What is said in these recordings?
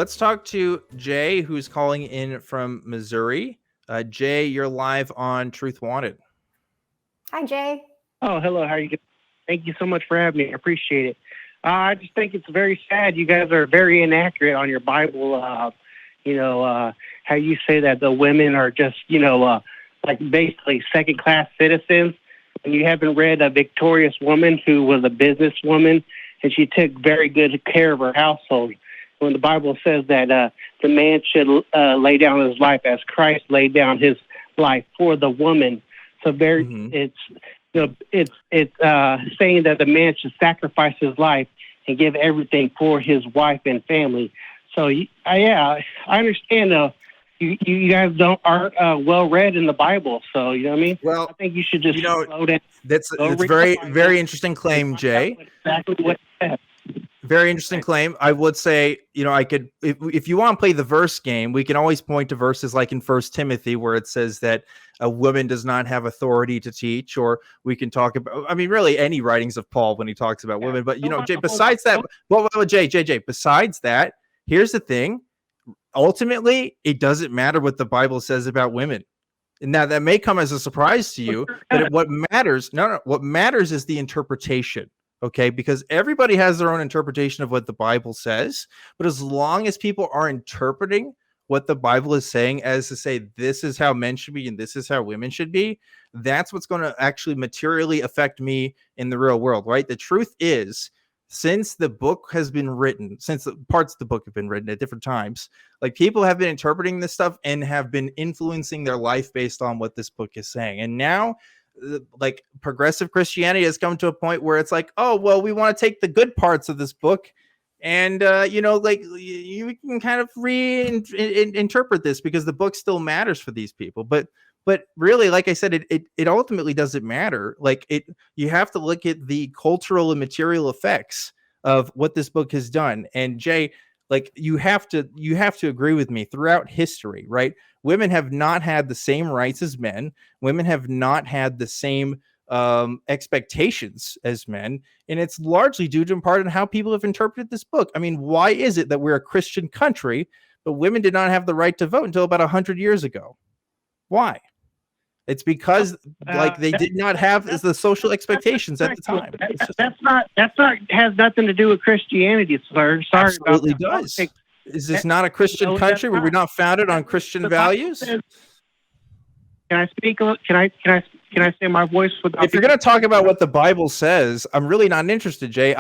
Let's talk to Jay, who's calling in from Missouri. Jay, you're live on Truth Wanted. Hi, Jay. Oh, hello. How are you doing? Thank you so much for having me. I appreciate it. I just think it's very sad. You guys are very inaccurate on your Bible. How you say that the women are just, like basically second-class citizens. And you haven't read a victorious woman who was a businesswoman, and she took very good care of her household. When the Bible says that the man should lay down his life as Christ laid down his life for the woman. So it's saying that the man should sacrifice his life and give everything for his wife and family. So I understand. You guys aren't well read in the Bible, so you know what I mean. Well, I think you should just slow down. That's very interesting claim, Jay. Exactly what it says. Very interesting claim. I would say, I could, if you want to play the verse game, we can always point to verses like in 1 Timothy where it says that a woman does not have authority to teach, or we can talk about, really any writings of Paul when he talks about women. But, Jay, besides that, Jay, besides that, here's the thing. Ultimately, it doesn't matter what the Bible says about women. Now, that may come as a surprise to you, but what matters is the interpretation. Okay, because everybody has their own interpretation of what the Bible says. But as long as people are interpreting what the Bible is saying as to say, this is how men should be and this is how women should be, that's what's going to actually materially affect me in the real world, right? The truth is, since the book has been written, since the parts of the book have been written at different times, like people have been interpreting this stuff and have been influeing their life based on what this book is saying. And now, like progressive Christianity has come to a point where it's like, oh, well, we want to take the good parts of this book and, you can kind of reinterpret this because the book still matters for these people. But really, like I said, it ultimately doesn't matter. You have to look at the cultural and material effects of what this book has done. And Jay, you have to agree with me throughout history, right? Women have not had the same rights as men. Women have not had the same expectations as men. And it's largely due to in part on how people have interpreted this book. Why is it that we're a Christian country, but women did not have the right to vote until about 100 years ago? Why? It's because they did not have the social expectations at the time. That's not has nothing to do with Christianity, sir. Sorry, absolutely does. Is this not a Christian country where we're not founded on Christian values? Can I speak? Can I say my voice without? If you're going to talk about what the Bible says, I'm really not interested, Jay.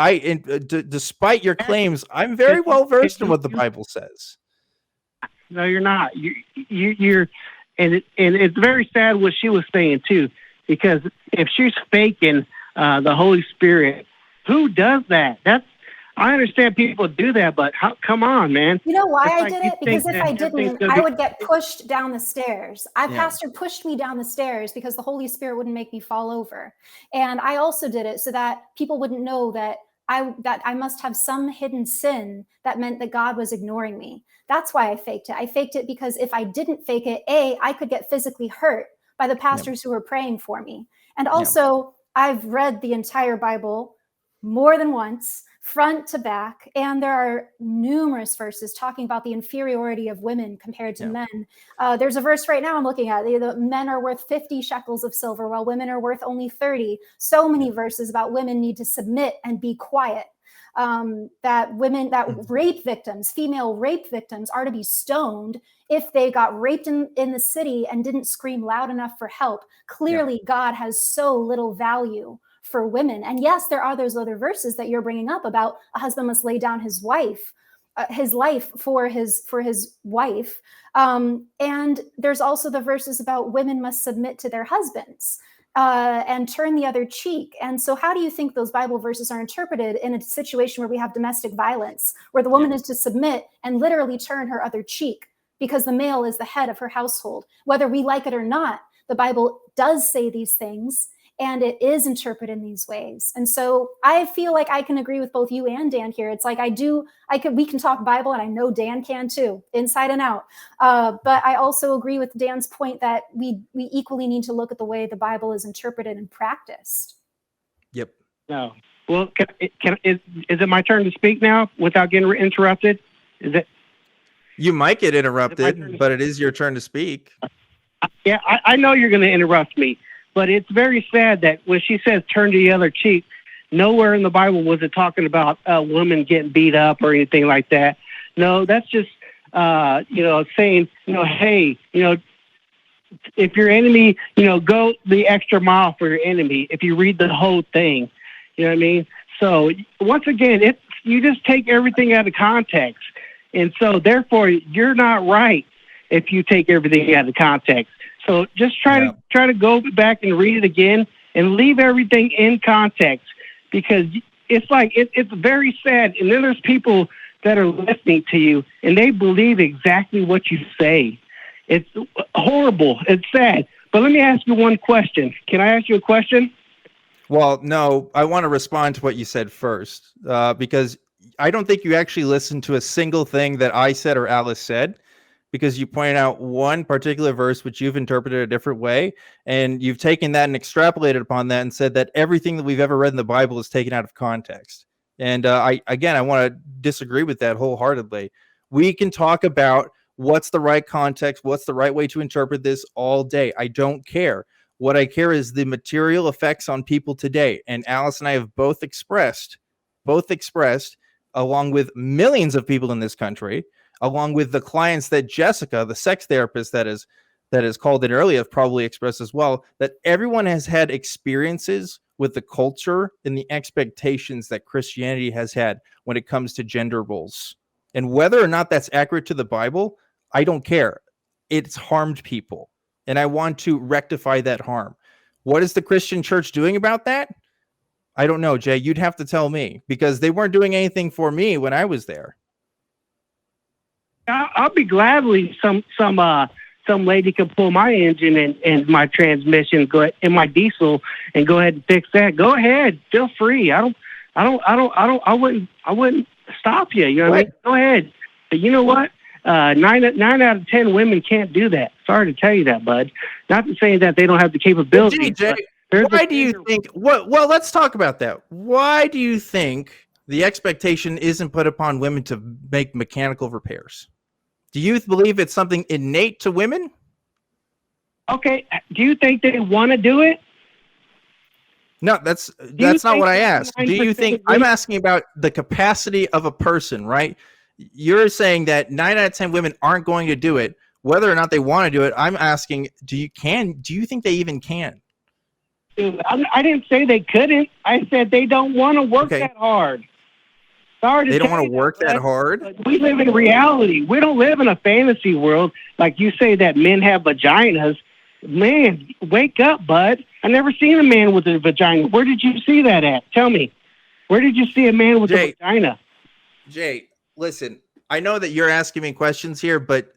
Despite your claims, I'm very well versed in what the Bible says. No, you're not. You're. And it's very sad what she was saying, too, because if she's faking the Holy Spirit, who does that? I understand people do that, but come on, man. You know why I did it? Because if I didn't, I would get pushed down the stairs. Pastor pushed me down the stairs because the Holy Spirit wouldn't make me fall over. And I also did it so that people wouldn't know that I must have some hidden sin that meant that God was ignoring me. That's why I faked it. I faked it because if I didn't fake it, I could get physically hurt by the pastors who were praying for me. And also, I've read the entire Bible more than once, front to back, and there are numerous verses talking about the inferiority of women compared to men. There's a verse right now I'm looking at. The men are worth 50 shekels of silver, while women are worth only 30. So many verses about women need to submit and be quiet. Rape victims, female rape victims, are to be stoned if they got raped in the city and didn't scream loud enough for help. Clearly, God has so little value for women. And yes, there are those other verses that you're bringing up about a husband must lay down his life for his wife. And there's also the verses about women must submit to their husbands and turn the other cheek. And so how do you think those Bible verses are interpreted in a situation where we have domestic violence, where the woman is to submit and literally turn her other cheek because the male is the head of her household? Whether we like it or not, the Bible does say these things, and it is interpreted in these ways. And so I feel like I can agree with both you and Dan here. It's like we can talk Bible, and I know Dan can too, inside and out. But I also agree with Dan's point that we equally need to look at the way the Bible is interpreted and practiced. Yep. No. Well, is it my turn to speak now without getting interrupted? Is it? You might get interrupted, but it is your turn to speak. Yeah, I know you're going to interrupt me, but it's very sad that when she says turn to the other cheek, nowhere in the Bible was it talking about a woman getting beat up or anything like that. No, that's just, saying, hey, if your enemy, go the extra mile for your enemy. If you read the whole thing, you know what I mean? So once again, you just take everything out of context. And so therefore you're not right if you take everything out of context. So just try to go back and read it again and leave everything in context, because it's like, it's very sad. And then there's people that are listening to you and they believe exactly what you say. It's horrible. It's sad. But let me ask you one question. Can I ask you a question? Well, no, I want to respond to what you said first, because I don't think you actually listened to a single thing that I said or Alice said, because you pointed out one particular verse which you've interpreted a different way, and you've taken that and extrapolated upon that and said that everything that we've ever read in the Bible is taken out of context. And I want to disagree with that wholeheartedly. We can talk about what's the right context, what's the right way to interpret this all day. I don't care. What I care is the material effects on people today. And Alice and I have both expressed, along with millions of people in this country, along with the clients that Jessica, the sex therapist that is called in earlier, have probably expressed as well, that everyone has had experiences with the culture and the expectations that Christianity has had when it comes to gender roles. And whether or not that's accurate to the Bible, I don't care. It's harmed people. And I want to rectify that harm. What is the Christian church doing about that? I don't know, Jay. You'd have to tell me, because they weren't doing anything for me when I was there. I'll be gladly some lady could pull my engine and my transmission, in my diesel, and go ahead and fix that. Go ahead, feel free. I wouldn't stop you. You know what I mean? Go ahead. But you know what? 9 out of 10 women can't do that. Sorry to tell you that, bud. Not to say that they don't have the capability. Jay, why do you think? Well, let's talk about that. Why do you think the expectation isn't put upon women to make mechanical repairs? Do you believe it's something innate to women? Okay. Do you think they want to do it? No, that's not what I asked. Do you think I'm asking about the capacity of a person, right? You're saying that 9 out of 10 women aren't going to do it, whether or not they want to do it. I'm asking, do you think they even can? I didn't say they couldn't. I said they don't want to work that hard. They don't want to work that hard? But we live in reality. We don't live in a fantasy world like you say that men have vaginas. Man, wake up, bud. I never seen a man with a vagina. Where did you see that at? Tell me. Where did you see a man with a vagina? Jay, listen, I know that you're asking me questions here, but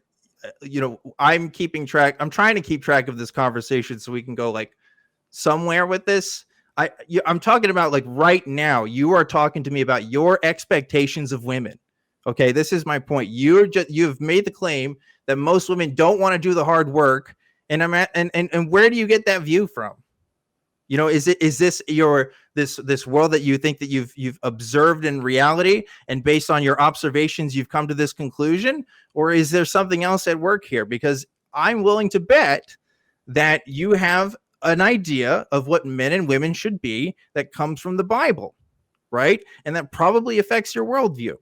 I'm keeping track. I'm trying to keep track of this conversation so we can go like somewhere with this. I'm talking about like right now. You are talking to me about your expectations of women. Okay, this is my point. You've made the claim that most women don't want to do the hard work, and and where do you get that view from? Is this this world that you think that you've observed in reality, and based on your observations you've come to this conclusion, or is there something else at work here? Because I'm willing to bet that you have an idea of what men and women should be that comes from the Bible, right? And that probably affects your worldview.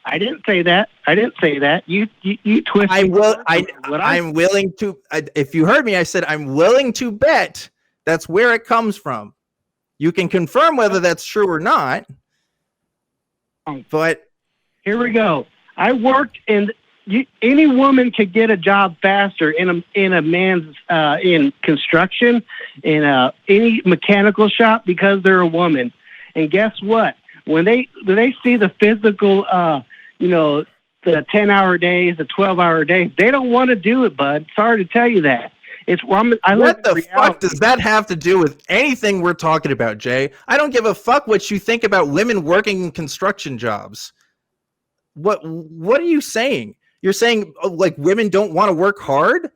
I didn't say that. You twist. I'm willing to. If you heard me, I said I'm willing to bet that's where it comes from. You can confirm whether that's true or not. But here we go. I worked in. Any woman could get a job faster in a man's in construction, in any mechanical shop, because they're a woman. And guess what? When they see the physical, the 10-hour days, the 12-hour days, they don't want to do it, bud. Sorry to tell you that. What the fuck does that have to do with anything we're talking about, Jay? I don't give a fuck what you think about women working in construction jobs. What are you saying? You're saying like women don't want to work hard?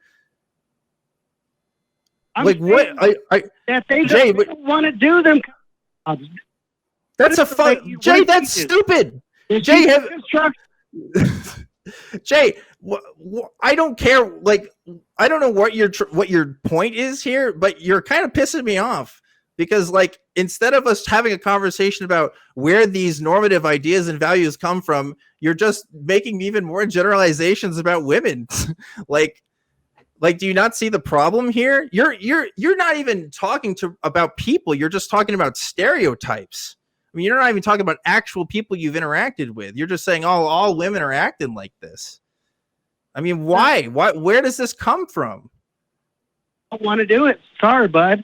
Like what? That they don't want to do them. That's a fun. Jay, that's stupid. Jay, Jay, I don't care. Like, I don't know what your point is here, but you're kind of pissing me off because, like, instead of us having a conversation about where these normative ideas and values come from, you're just making even more generalizations about women. like, do you not see the problem here? You're not even talking about people. You're just talking about stereotypes. I mean, you're not even talking about actual people you've interacted with. You're just saying, oh, all women are acting like this. I mean, why? Where does this come from? I don't want to do it. Sorry, bud.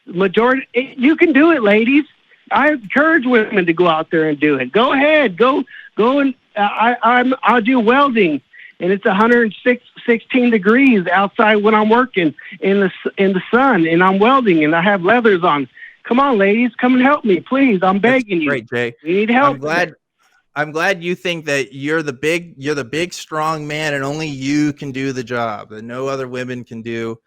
Majority, you can do it, ladies. I encourage women to go out there and do it. Go ahead. Go and I'll do welding, and it's 116 degrees outside when I'm working in the sun, and I'm welding, and I have leathers on. Come on, ladies, come and help me, please. I'm begging you. Great, Jay. We need help. I'm glad you think that you're the big strong man and only you can do the job, and no other women can do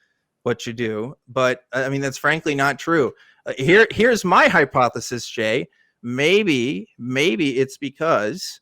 what you do. But I mean, that's frankly not true. Here's my hypothesis, Jay. Maybe it's because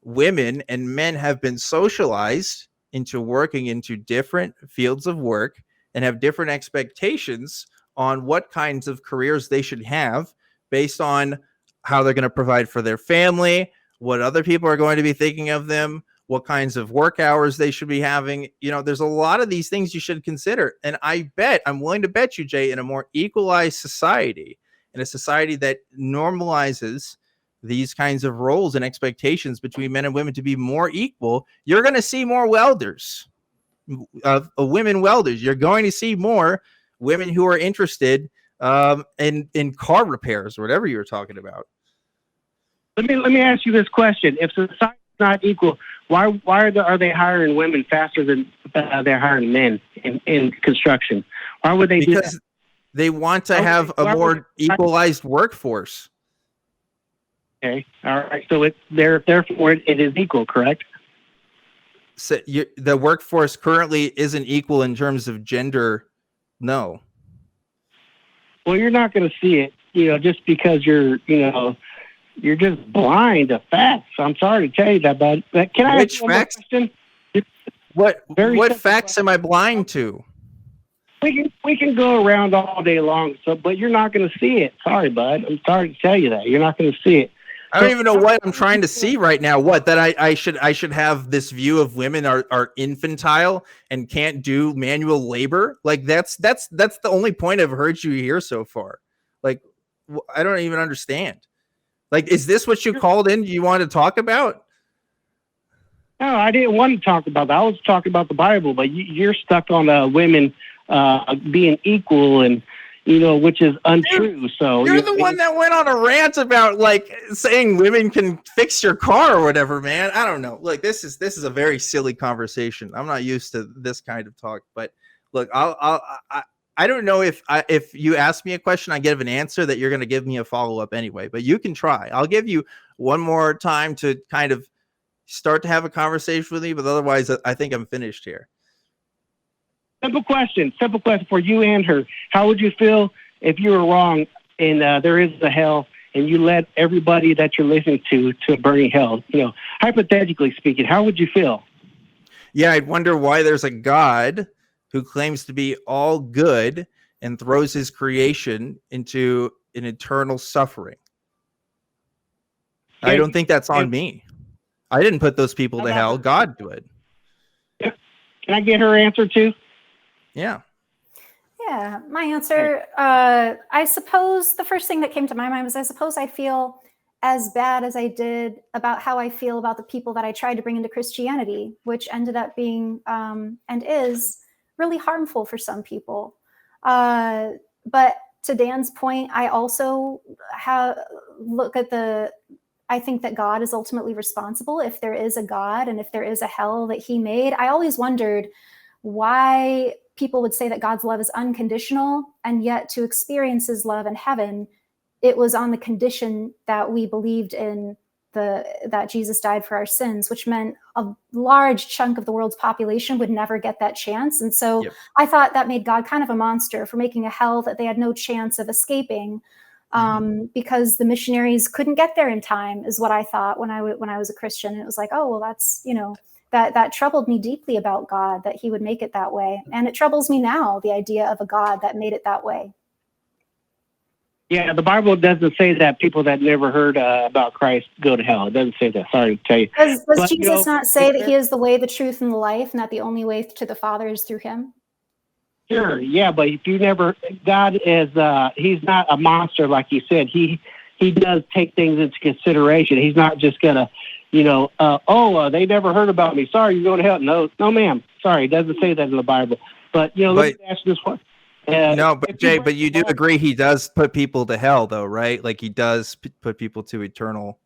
women and men have been socialized into working into different fields of work and have different expectations on what kinds of careers they should have based on how they're going to provide for their family, what other people are going to be thinking of them, what kinds of work hours they should be having. You know, there's a lot of these things you should consider. And I'm willing to bet you, Jay, in a more equalized society, in a society that normalizes these kinds of roles and expectations between men and women to be more equal, you're going to see more welders, women welders. You're going to see more women who are interested in car repairs or whatever you were talking about. Let me ask you this question: if society is not equal, why are they hiring women faster than they're hiring men in construction? Why would they do that? Because they want to have a more equalized workforce. Okay, all right. So therefore it is equal, correct? So the workforce currently isn't equal in terms of gender. No. Well, you're not going to see it, just because you're just blind to facts. I'm sorry to tell you that, but can I ask you one more question? What facts am I blind to? We can go around all day long, but you're not going to see it. Sorry, bud. I'm sorry to tell you that you're not going to see it. I don't even know what I'm trying to see right now. What, that I should have this view of women are infantile and can't do manual labor? Like that's the only point I've heard you here so far. Like, I don't even understand. Like, is this what you called in? You want to talk about? No, I didn't want to talk about that. I was talking about the Bible, but you're stuck on women being equal, and which is untrue. So you're the one that went on a rant about like saying women can fix your car or whatever, man. I don't know. Like, this is a very silly conversation. I'm not used to this kind of talk, but look, I don't know if you ask me a question, I give an answer that you're going to give me a follow-up anyway, but you can try. I'll give you one more time to kind of start to have a conversation with me, but otherwise I think I'm finished here. Simple question for you and her. How would you feel if you were wrong and there is a hell and you led everybody that you're listening to a burning hell? Hypothetically speaking, how would you feel? Yeah, I'd wonder why there's a God who claims to be all good and throws his creation into an eternal suffering. I don't think that's on me. I didn't put those people to hell. God did. Can I get her answer too? Yeah. Yeah, my answer, I suppose the first thing that came to my mind was I suppose I feel as bad as I did about how I feel about the people that I tried to bring into Christianity, which ended up being and is really harmful for some people. But to Dan's point, I also I think that God is ultimately responsible if there is a God and if there is a hell that he made. I always wondered why people would say that God's love is unconditional, and yet to experience his love in heaven, it was on the condition that we believed in that Jesus died for our sins, which meant a large chunk of the world's population would never get that chance. And so I thought that made God kind of a monster for making a hell that they had no chance of escaping, because the missionaries couldn't get there in time, is what I thought when I was a Christian. And it was like, oh, well, that's, that troubled me deeply about God, that he would make it that way. And it troubles me now, the idea of a God that made it that way. Yeah, the Bible doesn't say that people that never heard about Christ go to hell. It doesn't say that. Sorry to tell you. Does But, Jesus not say that he is the way, the truth, and the life, and that the only way to the Father is through him? Sure, yeah, but if you never, God is, he's not a monster like you said. He does take things into consideration. He's not just gonna, they never heard about me. Sorry, you're going to hell. No, ma'am. Sorry, it doesn't say that in the Bible. But let me ask you this one. No, but Jay, but you do agree he does put people to hell, though, right? Like he does put people to eternal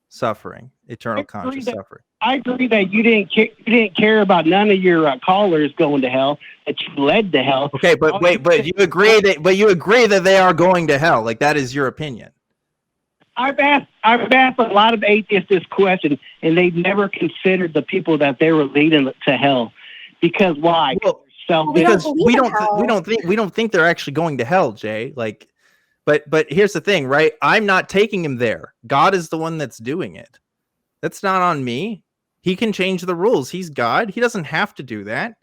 suffering, eternal conscious suffering. I agree that you didn't care about none of your callers going to hell, that you led to hell. Okay, but you agree that they are going to hell. Like that is your opinion. I've asked a lot of atheists this question, and they've never considered the people that they were leading to hell. Because why? Well, because we don't think they're actually going to hell, Jay. Like, but here's the thing, right? I'm not taking him there. God is the one that's doing it. That's not on me. He can change the rules. He's God. He doesn't have to do that.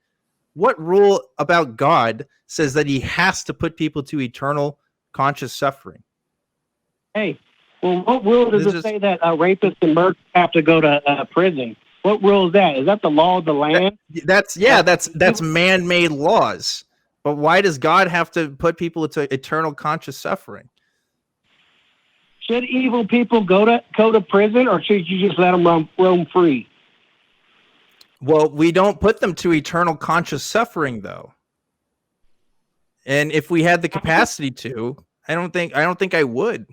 What rule about God says that he has to put people to eternal conscious suffering? Hey, well, what rule does it say that rapists and murderers have to go to prison? What rule is that? Is that the law of the land? That's man-made laws. But why does God have to put people to eternal conscious suffering? Should evil people go to prison, or should you just let them roam free? Well, we don't put them to eternal conscious suffering, though. And if we had the capacity to, I don't think I would.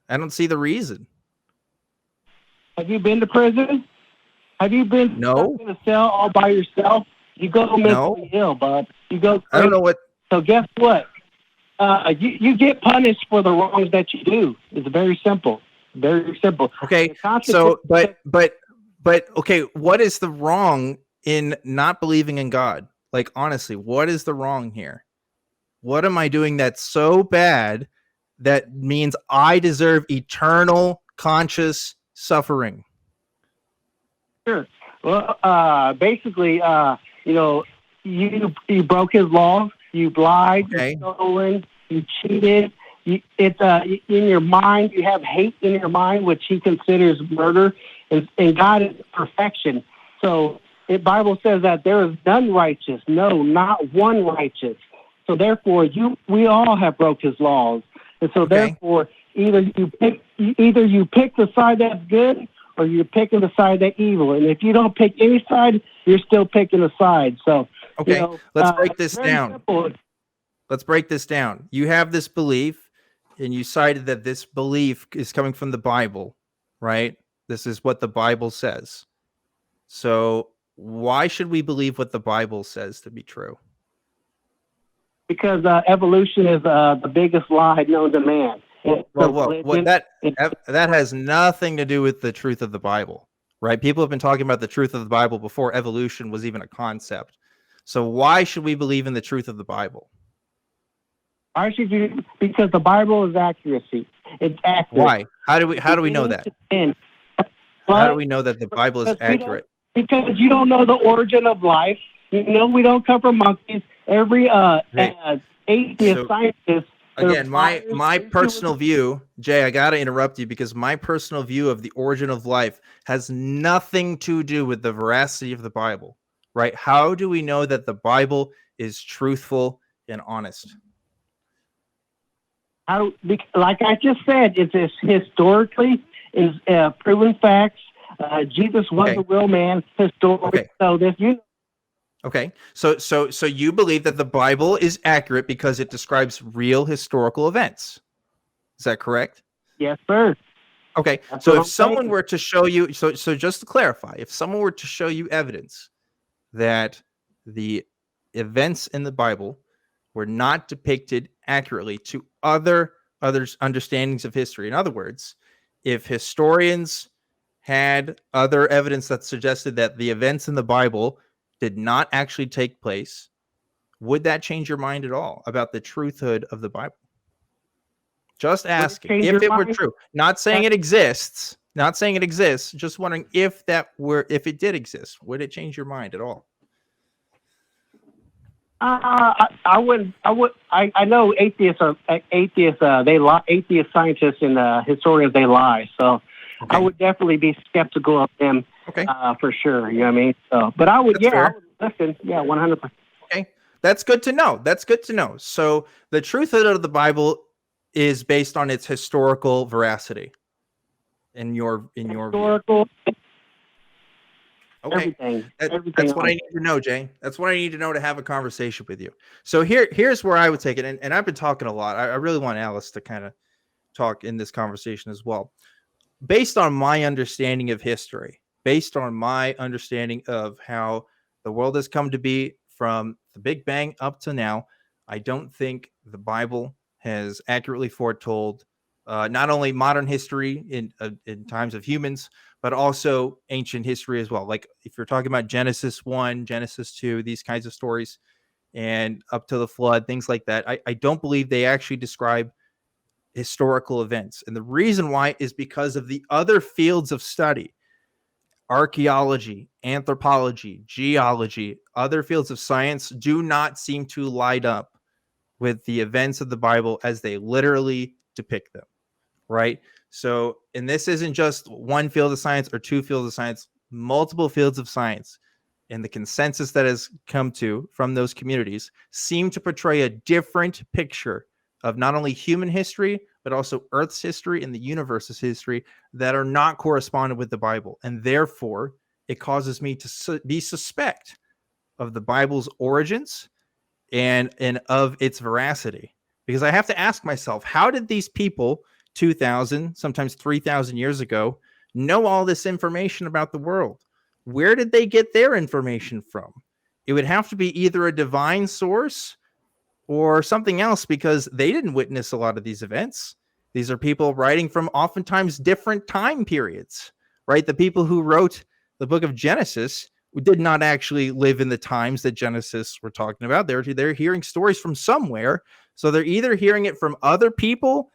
I don't see the reason. Have you been to prison? Have you been in a cell all by yourself? You go mentally ill, bud. You go crazy. I don't know what. So guess what? You get punished for the wrongs that you do. It's very simple. Very simple. Okay. So, but okay, what is the wrong in not believing in God? Like, honestly, what is the wrong here? What am I doing that's so bad that means I deserve eternal conscious suffering? Sure. Well, basically, you broke his law, you lied, you stolen, you cheated. In your mind, you have hate in your mind, which he considers murder, and God is perfection. So the Bible says that there is none righteous, no, not one righteous. So therefore, we all have broke his laws, and so therefore, either you pick the side that's good, or you're picking the side that's evil. And if you don't pick any side, you're still picking a side. So, let's break this down. Simple. Let's break this down. You have this belief, and you cited that this belief is coming from the Bible, right? This is what the Bible says. So why should we believe what the Bible says to be true? Because evolution is the biggest lie known to man. That has nothing to do with the truth of the Bible, right? People have been talking about the truth of the Bible before evolution was even a concept. So why should we believe in the truth of the Bible? Why should you? Because the Bible is accuracy. It's accurate. Why? How do we know that? How do we know that the Bible is accurate? Because you don't know the origin of life. We don't come from monkeys. Every atheist scientist. Again, my personal view, Jay, I got to interrupt you because my personal view of the origin of life has nothing to do with the veracity of the Bible, right? How do we know that the Bible is truthful and honest? Like I just said, it's historically is proven facts. Jesus was a real man, historically. So this Okay, so you believe that the Bible is accurate because it describes real historical events. Is that correct? Yes, sir. Okay, so if someone were to show you, so just to clarify, if someone were to show you evidence that the events in the Bible were not depicted accurately to others' understandings of history, in other words, if historians had other evidence that suggested that the events in the Bible did not actually take place, would that change your mind at all about the truthhood of the Bible? Just asking if it were true. Not saying it exists, Not saying it exists, just wondering if it did exist, would it change your mind at all? I wouldn't. I know atheists are atheists. They lie. Atheist scientists and historians, they lie. So Okay. I would definitely be skeptical of them. Okay. For sure. You know what I mean? So, but I would. That's fair. I would listen. Yeah, 100%. Okay. That's good to know. That's good to know. So the truth of the Bible is based on its historical veracity. In your Historical. view. Okay. Everything. That's what I need to know, Jay. That's what I need to know to have a conversation with you. So here's where I would take it. And I've been talking a lot. I really want Alice to kind of talk in this conversation as well. Based on my understanding of history, based on my understanding of how the world has come to be from the Big Bang up to now, I don't think the Bible has accurately foretold not only modern history in times of humans, but also ancient history as well. Like if you're talking about Genesis 1, Genesis 2, these kinds of stories, and up to the flood, things like that, I don't believe they actually describe historical events. And the reason why is because of the other fields of study: archaeology, anthropology, geology, other fields of science do not seem to light up with the events of the Bible as they literally depict them, right? So, and this isn't just one field of science or two fields of science, multiple fields of science. And the consensus that has come to from those communities seem to portray a different picture of not only human history, but also Earth's history and the universe's history that are not correspondent with the Bible. And therefore, it causes me to be suspect of the Bible's origins and of its veracity. Because I have to ask myself, how did these people 2,000, sometimes 3,000 years ago, know all this information about the world? Where did they get their information from? It would have to be either a divine source or something else, because they didn't witness a lot of these events. These are people writing from oftentimes different time periods, right? The people who wrote the book of Genesis did not actually live in the times that Genesis we're talking about. They're hearing stories from somewhere. So they're either hearing it from other people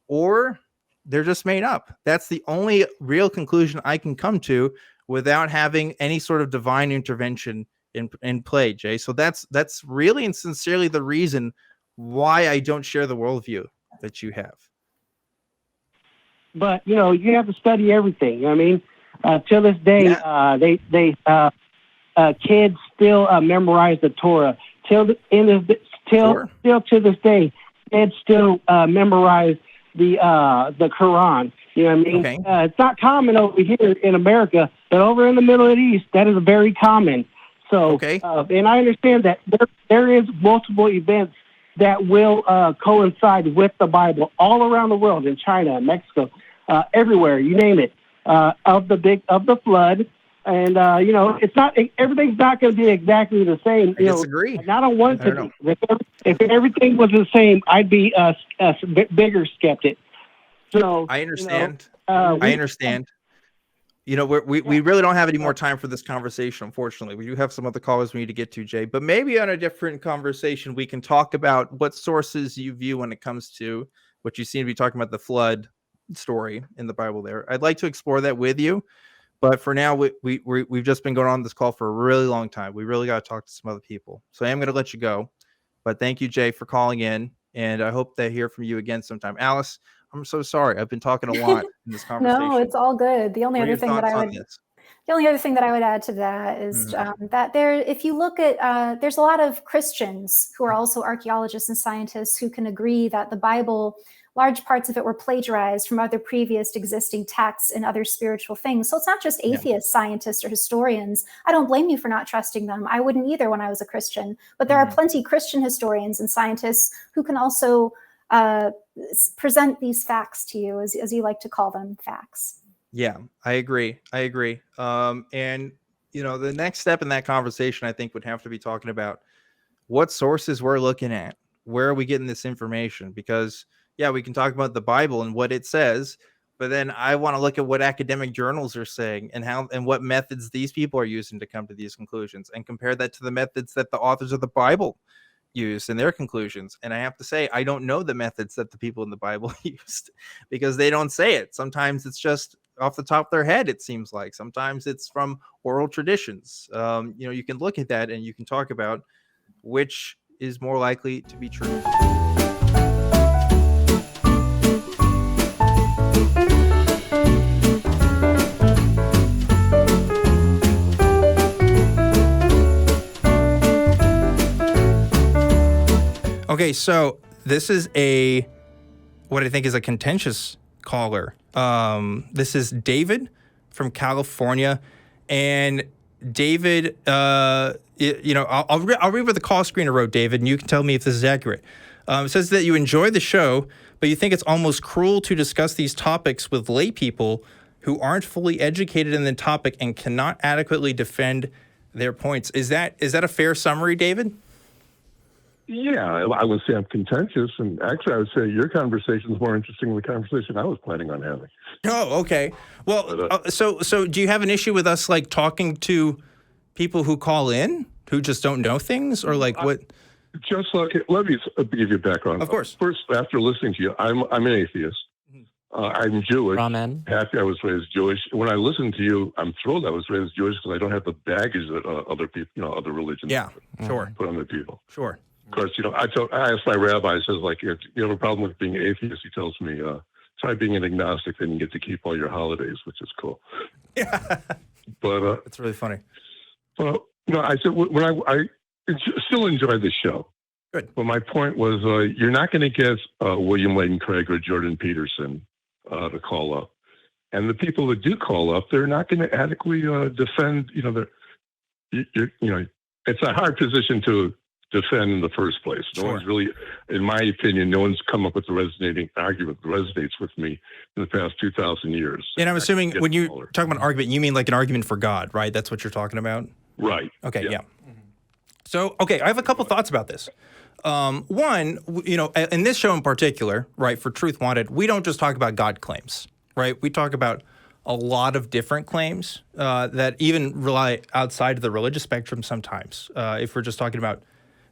or they're just made up. That's the only real conclusion I can come to without having any sort of divine intervention in play, Jay. So that's really and sincerely the reason why I don't share the worldview that you have. But you have to study everything. You know what I mean? Till this day, kids still memorize the Torah. Still to this day, kids still memorize the Quran. You know what I mean? Okay. It's not common over here in America, but over in the Middle East, that is very common. So, okay. And I understand that there is multiple events that will coincide with the Bible all around the world, in China, Mexico, everywhere, you name it, of the flood. And, it's not, everything's not going to be exactly the same. I disagree. And I don't want it to be. If everything was the same, I'd be a bigger skeptic. So I understand. I understand. We really don't have any more time for this conversation, unfortunately. We do have some other callers we need to get to, Jay. But maybe on a different conversation, we can talk about what sources you view when it comes to what you seem to be talking about, the flood story in the Bible there. I'd like to explore that with you. But for now, we've just been going on this call for a really long time. We really got to talk to some other people. So I am going to let you go. But thank you, Jay, for calling in. And I hope to hear from you again sometime. Alice, I'm so sorry. I've been talking a lot in this conversation. No, it's all good. The only other thing that I would add to that is that if you look at, there's a lot of Christians who are also archaeologists and scientists who can agree that the Bible, large parts of it were plagiarized from other previous existing texts and other spiritual things. So it's not just atheists, scientists, or historians. I don't blame you for not trusting them. I wouldn't either when I was a Christian. But there are plenty Christian historians and scientists who can also present these facts to you, as you like to call them, facts. Yeah, I agree. And the next step in that conversation, I think, would have to be talking about what sources we're looking at. Where are we getting this information? Because we can talk about the Bible and what it says, but then I want to look at what academic journals are saying and what methods these people are using to come to these conclusions, and compare that to the methods that the authors of the Bible used in their conclusions. And I have to say, I don't know the methods that the people in the Bible used, because they don't say it. Sometimes it's just off the top of their head. It seems like sometimes it's from oral traditions. You can look at that and you can talk about which is more likely to be true. Okay, so this is what I think is a contentious caller. This is David from California, and David, I'll read what the call screener wrote, David, and you can tell me if this is accurate. It says that you enjoy the show, but you think it's almost cruel to discuss these topics with lay people who aren't fully educated in the topic and cannot adequately defend their points. Is that a fair summary, David? Yeah, I would say I'm contentious, and actually I would say your conversation is more interesting than the conversation I was planning on having. Oh, okay. Well, so do you have an issue with us like talking to people who call in who just don't know things, or like what? Just like, let me give you a background. Of course. First, after listening to you, I'm an atheist. I'm Jewish. Amen. Happy I was raised Jewish. When I listen to you, I'm thrilled I was raised Jewish because I don't have the baggage that other people, other religions, sure, put on their people. Sure. Of course, I asked my rabbi, I says, like, if you have a problem with being atheist, he tells me, try being an agnostic, then you get to keep all your holidays, which is cool. Yeah. But it's really funny. Well, no, I said, when I still enjoy the show. Good. But my point was, you're not going to get William Lane Craig or Jordan Peterson to call up. And the people that do call up, they're not going to adequately defend, it's a hard position to defend in the first place. No one's really, in my opinion, no one's come up with a resonating argument that resonates with me in the past 2,000 years. And I'm assuming when you talk about an argument, you mean like an argument for God, right? That's what you're talking about? Right. Okay, yeah. So, I have a couple thoughts about this. One, in this show in particular, right, for Truth Wanted, we don't just talk about God claims, right? We talk about a lot of different claims that even rely outside of the religious spectrum sometimes, if we're just talking about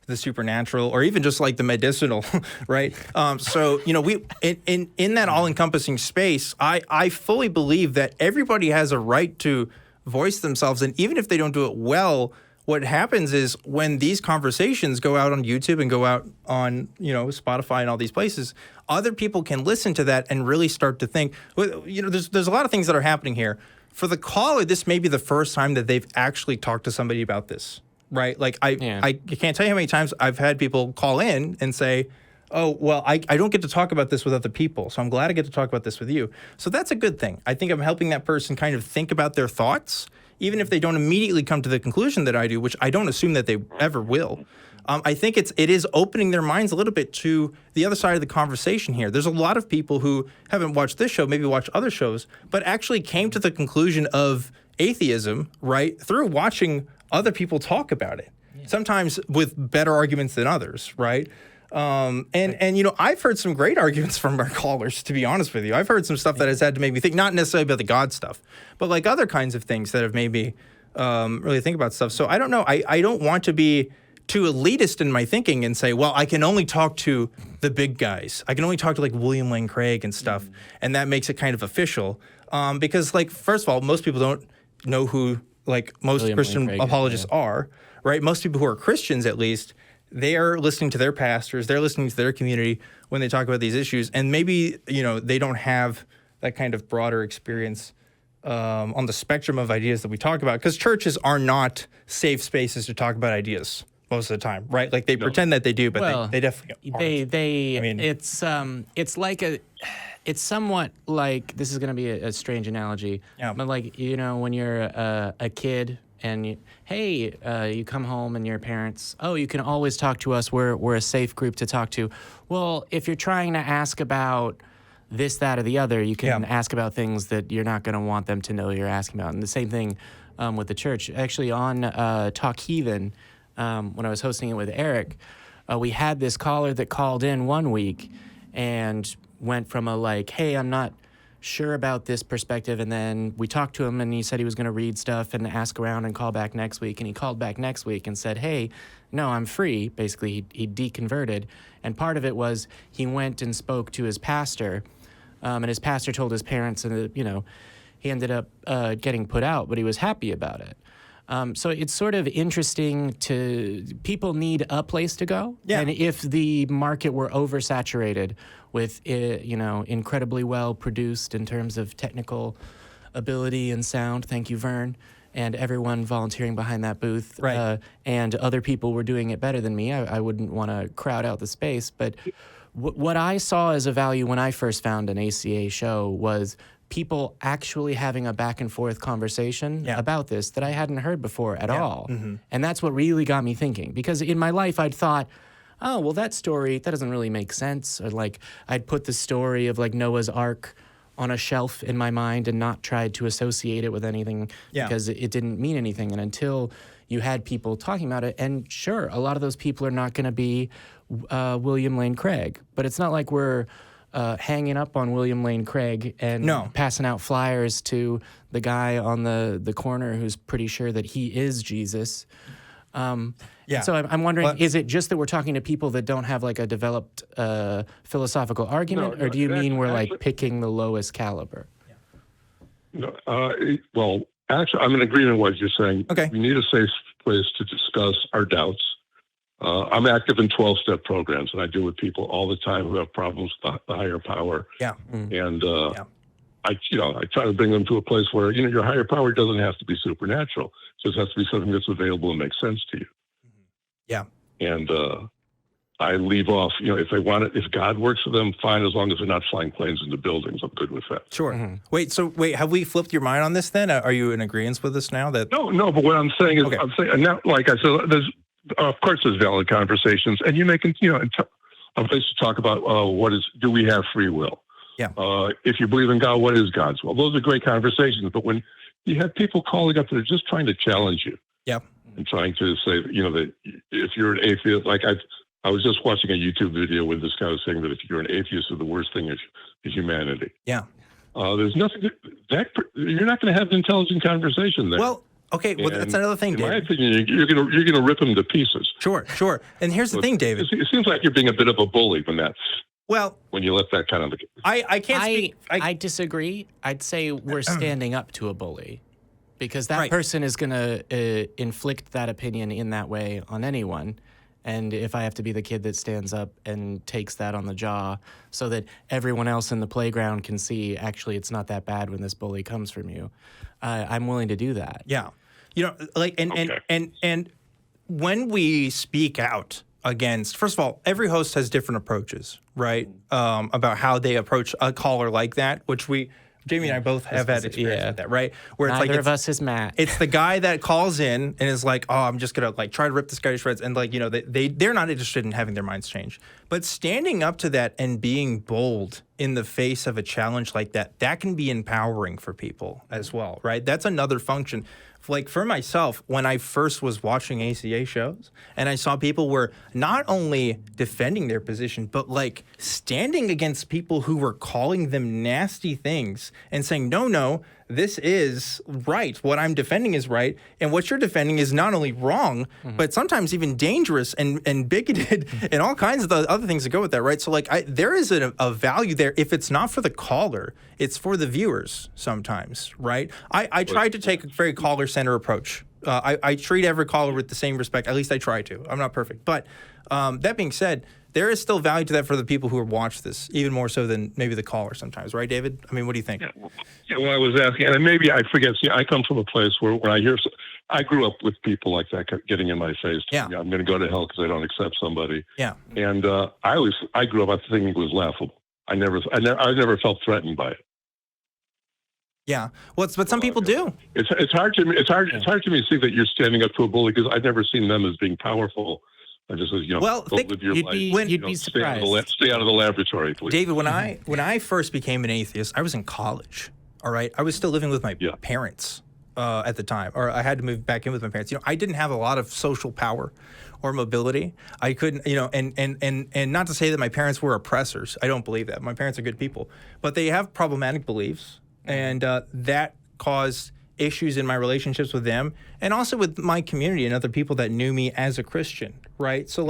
the supernatural or even just like the medicinal, right? We in that all-encompassing space, I fully believe that everybody has a right to voice themselves, and even if they don't do it well, what happens is when these conversations go out on YouTube and go out on, Spotify and all these places, other people can listen to that and really start to think, there's a lot of things that are happening here. For the caller, this may be the first time that they've actually talked to somebody about this, right? Like I can't tell you how many times I've had people call in and say, oh, well, I don't get to talk about this with other people, so I'm glad I get to talk about this with you. So that's a good thing. I think I'm helping that person kind of think about their thoughts, even if they don't immediately come to the conclusion that I do, which I don't assume that they ever will. I think it is opening their minds a little bit to the other side of the conversation here. There's a lot of people who haven't watched this show, maybe watched other shows, but actually came to the conclusion of atheism, right, through watching other people talk about it, sometimes with better arguments than others, right? I've heard some great arguments from our callers, to be honest with you. I've heard some stuff that has had to make me think, not necessarily about the God stuff, but like other kinds of things that have made me really think about stuff. So I don't know. I don't want to be too elitist in my thinking and say, well, I can only talk to the big guys. I can only talk to like William Lane Craig and stuff. And that makes it kind of official. Because like, first of all, most people don't know who like most William Christian Lane Craig, apologists are, right? Most people who are Christians, at least, they are listening to their pastors, they're listening to their community when they talk about these issues. And maybe, they don't have that kind of broader experience on the spectrum of ideas that we talk about. Because churches are not safe spaces to talk about ideas most of the time, right? Like they pretend that they do, but they definitely aren't. It's somewhat like, this is going to be a strange analogy, but like, when you're a kid and you come home and your parents, you can always talk to us. We're a safe group to talk to. Well, if you're trying to ask about this, that, or the other, you can ask about things that you're not going to want them to know you're asking about. And the same thing with the church. Actually, on Talk Heathen, when I was hosting it with Eric, we had this caller that called in one week and went from hey, I'm not sure about this perspective, and then we talked to him and he said he was going to read stuff and ask around and call back next week, and he called back next week and said, hey, no, I'm free. Basically, he deconverted, and part of it was he went and spoke to his pastor, and his pastor told his parents, and he ended up getting put out, but he was happy about it. So it's sort of interesting people need a place to go. Yeah. And if the market were oversaturated with, incredibly well produced in terms of technical ability and sound, thank you, Vern, and everyone volunteering behind that booth, right. And other people were doing it better than me, I wouldn't want to crowd out the space. But what I saw as a value when I first found an ACA show was people actually having a back and forth conversation about this that I hadn't heard before at all. Mm-hmm. And that's what really got me thinking, because in my life I'd thought, oh, well, that doesn't really make sense. Or like I'd put the story of like Noah's Ark on a shelf in my mind and not tried to associate it with anything because it didn't mean anything. And until you had people talking about it, and sure, a lot of those people are not going to be William Lane Craig, but it's not like we're hanging up on William Lane Craig and passing out flyers to the guy on the corner who's pretty sure that he is Jesus. So I'm wondering, is it just that we're talking to people that don't have like a developed philosophical argument, or do you mean we're like picking the lowest caliber? No, well, actually, I'm in agreement with what you're saying. Okay. We need a safe place to discuss our doubts. I'm active in 12-step programs, and I deal with people all the time who have problems with the higher power. Yeah. And I try to bring them to a place where, your higher power doesn't have to be supernatural. It just has to be something that's available and makes sense to you. Yeah. And I leave off, if they want it, if God works for them, fine, as long as they're not flying planes into buildings. I'm good with that. Sure. Mm-hmm. Wait, have we flipped your mind on this then? Are you in agreement with us now? No, but what I'm saying is, I'm saying, and now, like I said, of course there's valid conversations, and you make, a place to talk about do we have free will? Yeah. If you believe in God, what is God's will? Those are great conversations, but when you have people calling up that are just trying to challenge you, and trying to say, that if you're an atheist, like I was just watching a YouTube video where this guy was saying that if you're an atheist, the worst thing is humanity. Yeah. There's nothing you're not going to have an intelligent conversation there. Well, okay. Well, that's another thing, David. In my opinion, you're going to rip them to pieces. Sure. And here's the thing, David. It seems like you're being a bit of a bully when you let that kind of. I can't speak. I disagree. I'd say we're standing up to a bully, because that person is going to inflict that opinion in that way on anyone. And if I have to be the kid that stands up and takes that on the jaw so that everyone else in the playground can see, actually, it's not that bad when this bully comes from you, I'm willing to do that. Yeah. And when we speak out against, first of all, every host has different approaches, right? About how they approach a caller like that, which Jamie and I both have had experience with that, right? Where Neither of us is Matt. It's the guy that calls in and is like, "Oh, I'm just gonna try to rip this guy to shreds," and they're not interested in having their minds changed. But standing up to that and being bold in the face of a challenge like that can be empowering for people as well, right? That's another function. Like for myself, when I first was watching ACA shows and I saw people were not only defending their position, but standing against people who were calling them nasty things and saying, no, this is right. What I'm defending is right. And what you're defending is not only wrong, but sometimes even dangerous and bigoted and all kinds of the other things that go with that, right? So there is a value there. If it's not for the caller, it's for the viewers sometimes, right? I try to take a very caller-centered approach. I treat every caller with the same respect. At least I try to. I'm not perfect. But that being said, there is still value to that for the people who watch this, even more so than maybe the caller sometimes, right, David? I mean, what do you think? Well, I was asking, and maybe I forget. See, I come from a place where when I grew up with people like that getting in my face. Yeah. I'm going to go to hell because I don't accept somebody. Yeah. And I grew up thinking it was laughable. I never felt threatened by it. Yeah. Well, but some people do. It's hard to me to see that you're standing up to a bully, because I've never seen them as being powerful. I just, live your life. You'd be surprised. Stay out of the laboratory, please. David, when I first became an atheist, I was in college. All right, I was still living with my parents at the time, or I had to move back in with my parents. I didn't have a lot of social power or mobility. I couldn't, and not to say that my parents were oppressors. I don't believe that. My parents are good people, but they have problematic beliefs, and that caused issues in my relationships with them and also with my community and other people that knew me as a Christian, right? So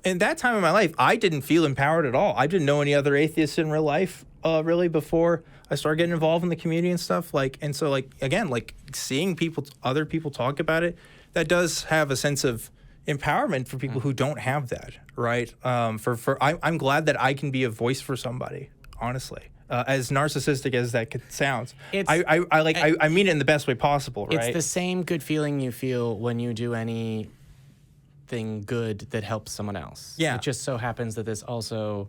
in that time of my life, I didn't feel empowered at all. I didn't know any other atheists in real life. really before I started getting involved in the community and stuff. Like, and so like, again, like seeing other people talk about it, that does have a sense of empowerment for people who don't have that, right? I'm glad that I can be a voice for somebody, honestly. As narcissistic as that sounds, I mean it in the best way possible, right? It's the same good feeling you feel when you do anything good that helps someone else. Yeah. It just so happens that this also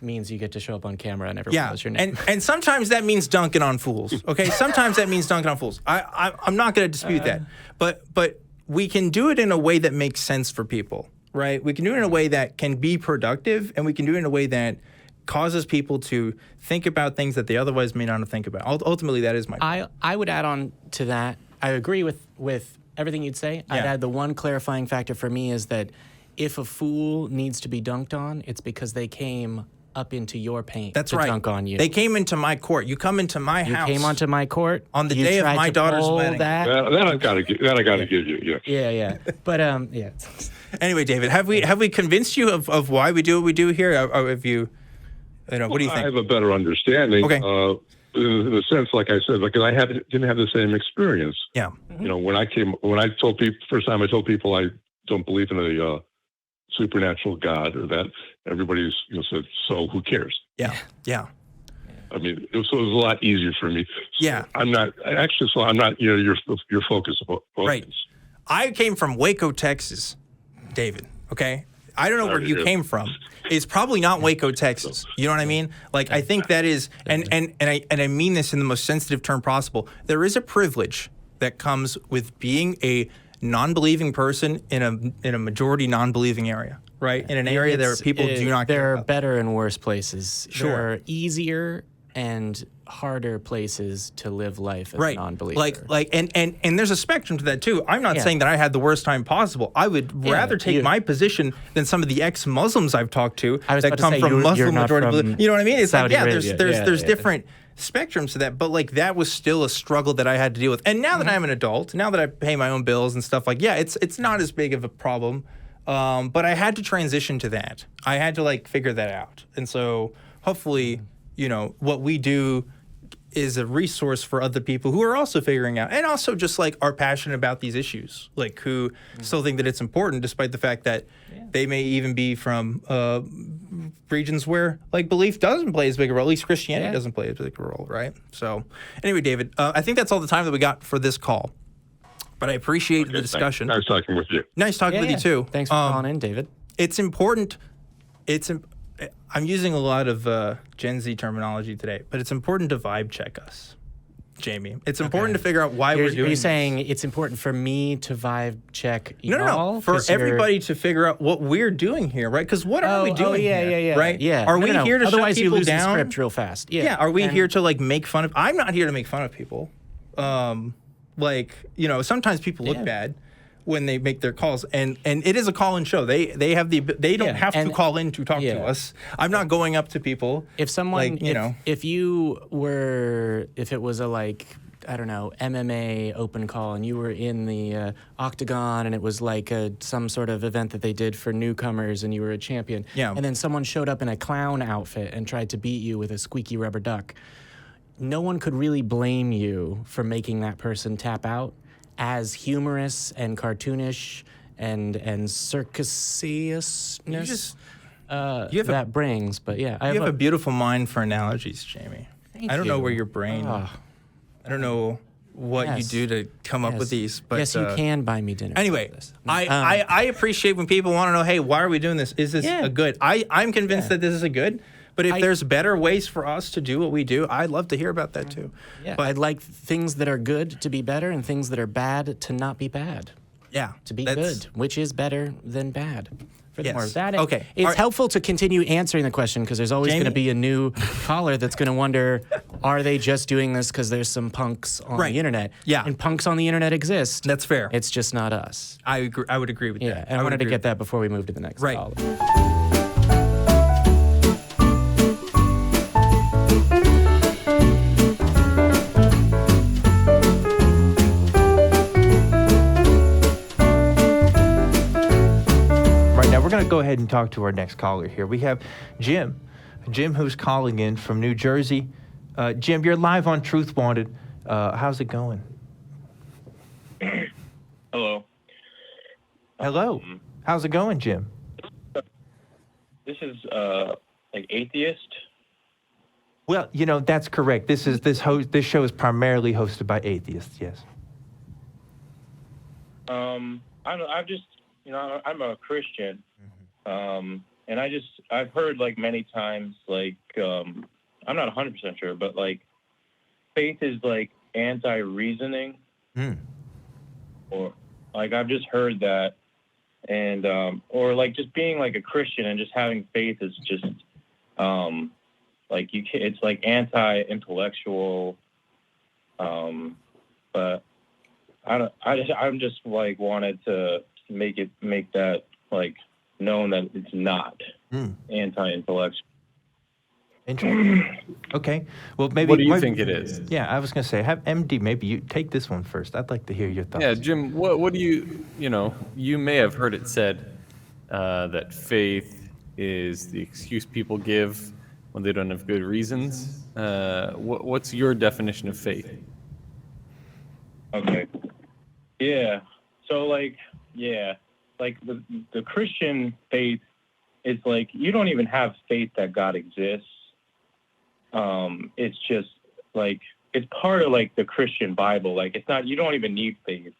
means you get to show up on camera and everyone knows your name. And sometimes that means dunking on fools. Okay, sometimes that means dunking on fools. I'm not going to dispute that, but we can do it in a way that makes sense for people, right? We can do it in a way that can be productive, and we can do it in a way that causes people to think about things that they otherwise may not think about. Ultimately, that is my point. I would add on to that. I agree with everything you'd say. I'd add the one clarifying factor for me is that if a fool needs to be dunked on, it's because they came up into your paint to dunk on you. They came into my court. You come into my house. You came onto my court on the day of my daughter's wedding. That I gotta give you. Yeah. But yeah. Anyway, David, have we convinced you of why we do what we do here? Or have you? What do you think? I have a better understanding. Okay. In the sense, like I said, because I didn't have the same experience. Yeah. You know, when I told people first time I told people I don't believe in a supernatural God, or that everybody's said, so who cares? Yeah. I mean, it was a lot easier for me. So yeah. I'm not your focus of right. I came from Waco, Texas, David. Okay. I don't know where you came from. It's probably not Waco, Texas. You know what I mean? Like, I think that is, and I mean this in the most sensitive term possible. There is a privilege that comes with being a non-believing person in a majority non-believing area, right? In an area where people do not care. There are better and worse places. Sure. There are easier and harder places to live life as a non-believer. And there's a spectrum to that too. I'm not saying that I had the worst time possible. I would rather take my position than some of the ex-Muslims I've talked to that come from Muslim majority. You know what I mean? It's Saudi like, Arabia. there's different spectrums to that, but like that was still a struggle that I had to deal with. And now that I'm an adult, now that I pay my own bills and stuff, like, it's not as big of a problem. But I had to transition to that. I had to figure that out. And so hopefully, what we do is a resource for other people who are also figuring out, and also just are passionate about these issues, who still think that it's important, despite the fact that they may even be from regions where belief doesn't play as big a role. At least Christianity doesn't play as big a role, right? So anyway, David, I think that's all the time that we got for this call. But I appreciate the discussion. Nice talking with you. Nice talking with you too. Thanks for calling in, David. It's important. I'm using a lot of Gen Z terminology today, but it's important to vibe check us, Jamie. It's important to figure out why we're doing. Are you saying it's important for me to vibe check y'all? No. For everybody to figure out what we're doing here, right? Because what are we doing here? Right? Yeah. Are we here to Otherwise shut people you lose down? The script real fast. Yeah. Yeah. Are we here to make fun of? I'm not here to make fun of people. Sometimes people look bad when they make their calls, and it is a call-in show. They don't have to call in to talk to us. I'm not going up to people. If someone, if it was a MMA open call and you were in the octagon and it was some sort of event that they did for newcomers and you were a champion, and then someone showed up in a clown outfit and tried to beat you with a squeaky rubber duck, no one could really blame you for making that person tap out, as humorous and cartoonish and circusiousness that brings. But yeah, you have a beautiful mind for analogies, Jamie. I don't know where your brain. I don't know what you do to come up with these. But yes, you can buy me dinner. Anyway, I appreciate when people want to know, hey, why are we doing this? Is this a good? I'm convinced that this is a good. But if there's better ways for us to do what we do, I'd love to hear about that too. Yeah. But I'd like things that are good to be better and things that are bad to not be bad. Yeah. To be good, which is better than bad. Furthermore, okay. It's helpful to continue answering the question because there's always going to be a new caller that's going to wonder, are they just doing this because there's some punks on the internet? Yeah. And punks on the internet exist. That's fair. It's just not us. I agree. I would agree with that. Yeah, and I wanted to get that before we move to the next caller. We're going to go ahead and talk to our next caller here. We have Jim, Jim, who's calling in from New Jersey. Jim, you're live on Truth Wanted. How's it going? Hello. Hello. How's it going, Jim? This is like atheist. Well, that's correct. This show is primarily hosted by atheists. Yes. I've just I'm a Christian, and I've heard like many times like I'm not 100% sure, but like faith is like anti-reasoning, or like I've just heard that, and or like just being like a Christian and just having faith is just like it's like anti-intellectual, but I'm just like wanted to make that like known that it's not anti-intellectual. Interesting. Okay. Well, maybe. What do you think it is? Yeah, I was gonna say, have MD. Maybe you take this one first. I'd like to hear your thoughts. Yeah, Jim. What do you may have heard it said that faith is the excuse people give when they don't have good reasons. What's your definition of faith? Okay. Yeah. So like the Christian faith is like you don't even have faith that God exists. It's just like it's part of like the Christian Bible. Like it's not, you don't even need faith.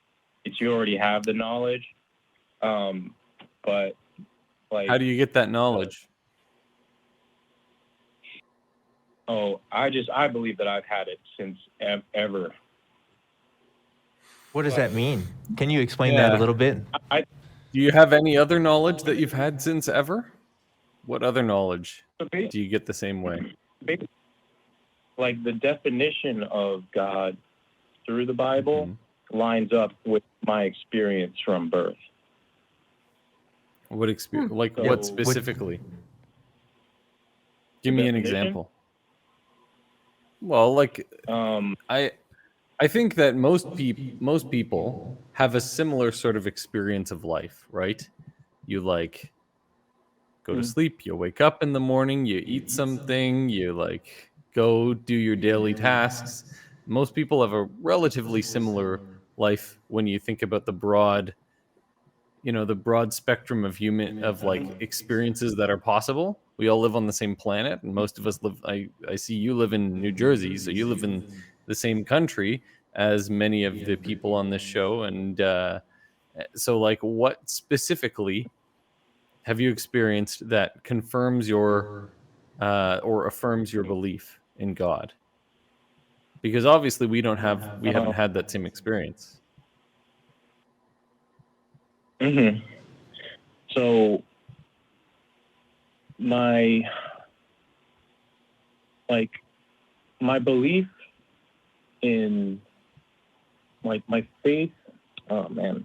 It's you already have the knowledge. But like, how do you get that knowledge? Oh, I believe that I've had it since ever. What does that mean? Can you explain that a little bit? Do you have any other knowledge that you've had since ever? What other knowledge do you get the same way? Like the definition of God through the Bible lines up with my experience from birth. What experience? Like what specifically? Give me an example. Well, like I think that most people have a similar sort of experience of life, right? You like go to sleep, you wake up in the morning, you eat something, you like go do your daily tasks. Most people have a relatively similar life when you think about the broad spectrum of like experiences that are possible. We all live on the same planet, and most of us live. I see you live in New Jersey, so you live in the same country as many of the people on this show. And so, like, what specifically have you experienced that confirms your or affirms your belief in God? Because obviously we haven't had that same experience. So my belief in like my faith, oh man,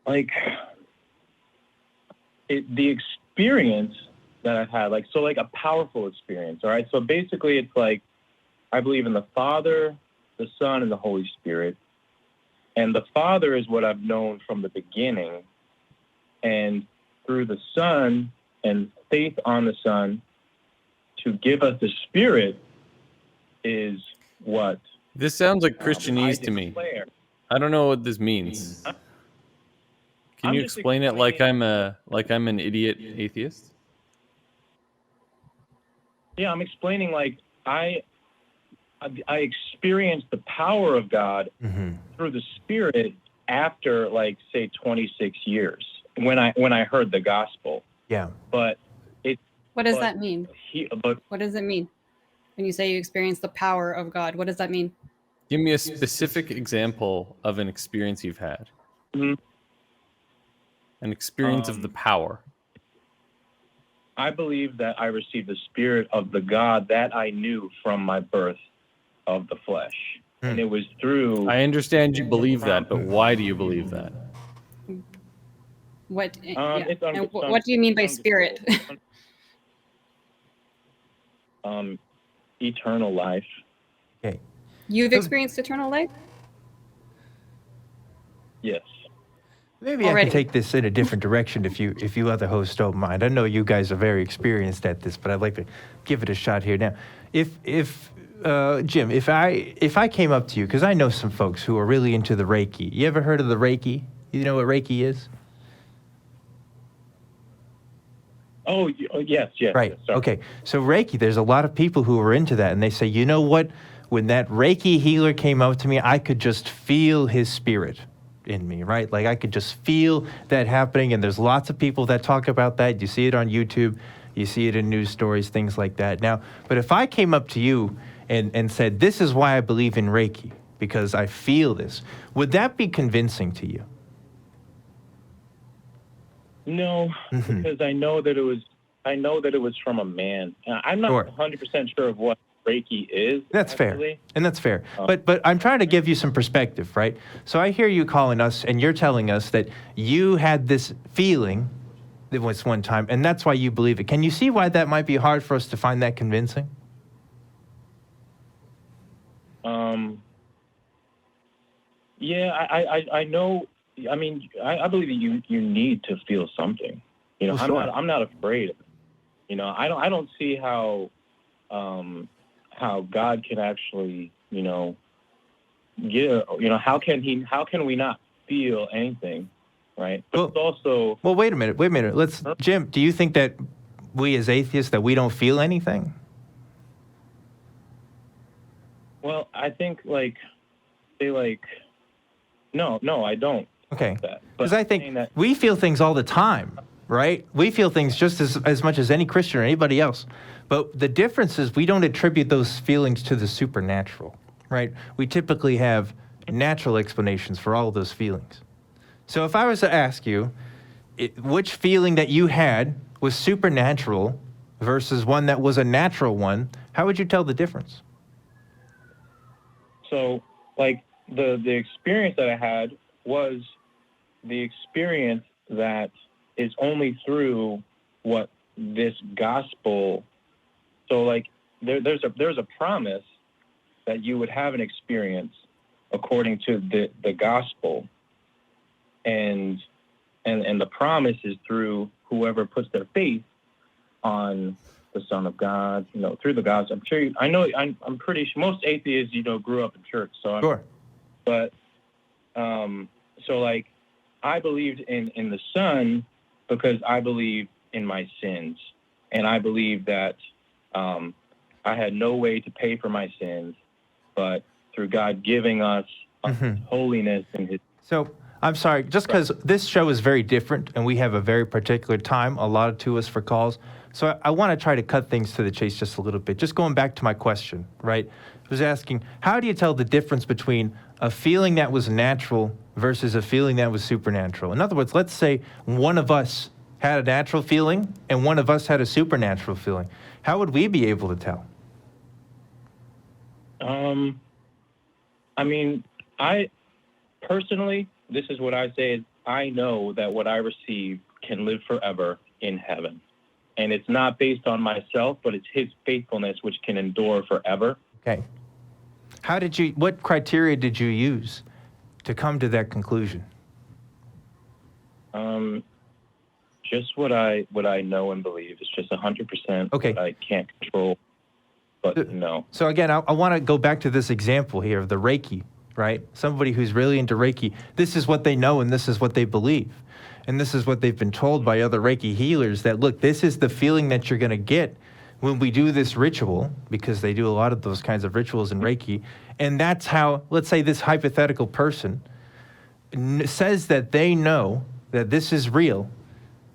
like the experience that I've had, like a powerful experience. All right. So basically it's like, I believe in the Father, the Son, and the Holy Spirit. And the Father is what I've known from the beginning. And through the Son and faith on the Son to give us the Spirit is what. This sounds like Christianese to me. I don't know what this means. Can you explain it like I'm an idiot atheist? Yeah, I'm explaining like I experienced the power of God through the Spirit after like say 26 years when I heard the gospel. Yeah. But what does that mean? What does it mean when you say you experienced the power of God? What does that mean? Give me a specific example of an experience you've had. An experience of the power. I believe that I received the Spirit of the God that I knew from my birth of the flesh. And it was through... I understand you believe that, but why do you believe that? What do you mean by spirit? Eternal life. Okay. You've experienced eternal life? Yes. Maybe I can take this in a different direction if you other hosts don't mind. I know you guys are very experienced at this, but I'd like to give it a shot here now. If Jim, if I came up to you, because I know some folks who are really into the Reiki. You ever heard of the Reiki? You know what Reiki is? Oh, yes. Right. Sorry. Okay. So Reiki, there's a lot of people who are into that, and they say, you know what? When that Reiki healer came up to me, I could just feel his spirit in me, right? Like I could just feel that happening. And there's lots of people that talk about that. You see it on YouTube, you see it in news stories, things like that. Now, but if I came up to you and said, this is why I believe in Reiki, because I feel this, would that be convincing to you? No, because I know that it was from a man. I'm not 100% sure of what Reiki is. That's fair. And that's fair. But I'm trying to give you some perspective, right? So I hear you calling us and you're telling us that you had this feeling that was one time, and that's why you believe it. Can you see why that might be hard for us to find that convincing? Yeah, I know. I mean, I believe that you need to feel something. You know, I'm not afraid of it. You know, I don't see how God can actually, how can we not feel anything, right? But it's also wait a minute. Jim, do you think that we as atheists that we don't feel anything? Well, I think no, I don't. Okay, because I think we feel things all the time, right? We feel things just as much as any Christian or anybody else. But the difference is we don't attribute those feelings to the supernatural, right? We typically have natural explanations for all of those feelings. So if I was to ask you, which feeling that you had was supernatural versus one that was a natural one, how would you tell the difference? So, the experience that I had was the experience that is only through what this gospel. So there's a promise that you would have an experience according to the gospel, and the promise is through whoever puts their faith on the Son of God, through the gospel. I'm sure I'm pretty sure most atheists, grew up in church. So sure. But I believed in the Son because I believe in my sins, and I believe that I had no way to pay for my sins, but through God giving us holiness and His. So I'm sorry, just because this show is very different and we have a very particular time allotted to us for calls. So I want to try to cut things to the chase just a little bit. Just going back to my question, right? I was asking, how do you tell the difference between a feeling that was natural versus a feeling that was supernatural? In other words, let's say one of us had a natural feeling and one of us had a supernatural feeling. How would we be able to tell? I personally, this is what I say, is I know that what I receive can live forever in heaven. And it's not based on myself, but it's His faithfulness which can endure forever. Okay. What criteria did you use to come to that conclusion? Just what I know and believe. It's just 100% what I can't control, but no. So again, I want to go back to this example here of the Reiki, right? Somebody who's really into Reiki. This is what they know and this is what they believe. And this is what they've been told by other Reiki healers, that, look, this is the feeling that you're going to get when we do this ritual, because they do a lot of those kinds of rituals in Reiki. And that's how, let's say this hypothetical person says that they know that this is real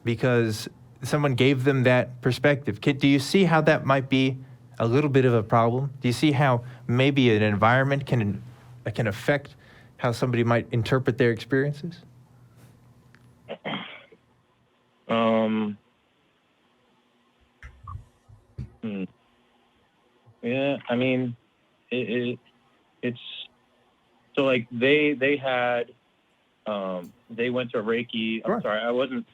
because someone gave them that perspective. Do you see how that might be a little bit of a problem? Do you see how maybe an environment can affect how somebody might interpret their experiences? Yeah, I mean, it's so they had they went to Reiki. I'm sorry, I wasn't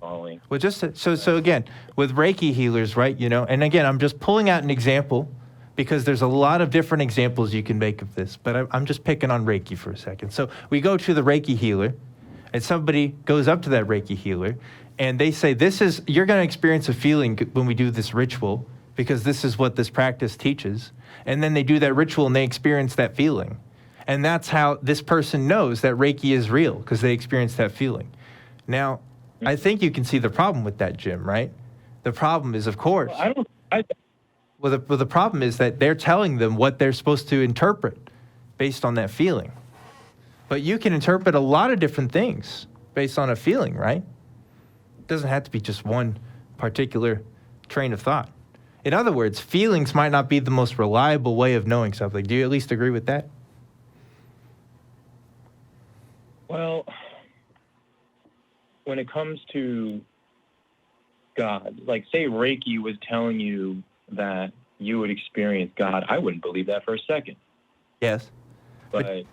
following. Well, so again, with Reiki healers, right? And again, I'm just pulling out an example because there's a lot of different examples you can make of this, but I'm just picking on Reiki for a second. So we go to the Reiki healer, and somebody goes up to that Reiki healer and they say, you're going to experience a feeling when we do this ritual because this is what this practice teaches. And then they do that ritual and they experience that feeling. And that's how this person knows that Reiki is real, because they experience that feeling. Now, I think you can see the problem with that, Jim, right? The problem is, of course, the problem is that they're telling them what they're supposed to interpret based on that feeling. But you can interpret a lot of different things based on a feeling, right? It doesn't have to be just one particular train of thought. In other words, feelings might not be the most reliable way of knowing something. Do you at least agree with that? Well, when it comes to God, like say Reiki was telling you that you would experience God, I wouldn't believe that for a second. Yes. But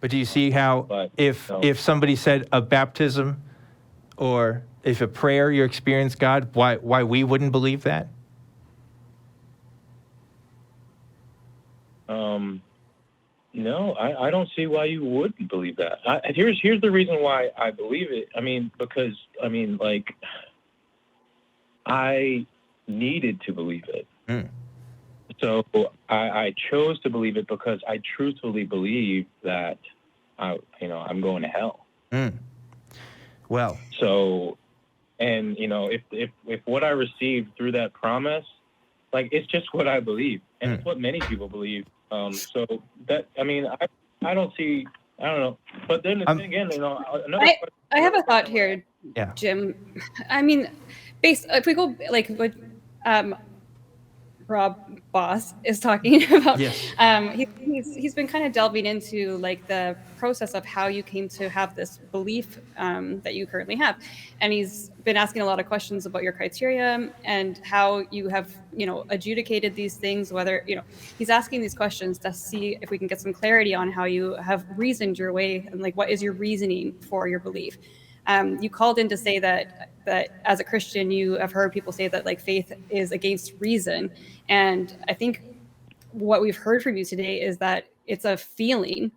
do you see how if somebody said a baptism or if a prayer you experience God, why we wouldn't believe that? No, I don't see why you wouldn't believe that. Here's the reason why I believe it. Because I needed to believe it. So I chose to believe it because I truthfully believe that I'm going to hell. Well. So, and if what I received through that promise, it's just what I believe, and it's what many people believe. So that I don't see. I don't know. But then again, I have a thought here, Jim. If we go what Rob Boss is talking about, he's been kind of delving into the process of how you came to have this belief that you currently have, and he's been asking a lot of questions about your criteria and how you have adjudicated these things. Whether he's asking these questions to see if we can get some clarity on how you have reasoned your way and what is your reasoning for your belief. You called in to say that as a Christian, you have heard people say that faith is against reason. And I think what we've heard from you today is that it's a feeling,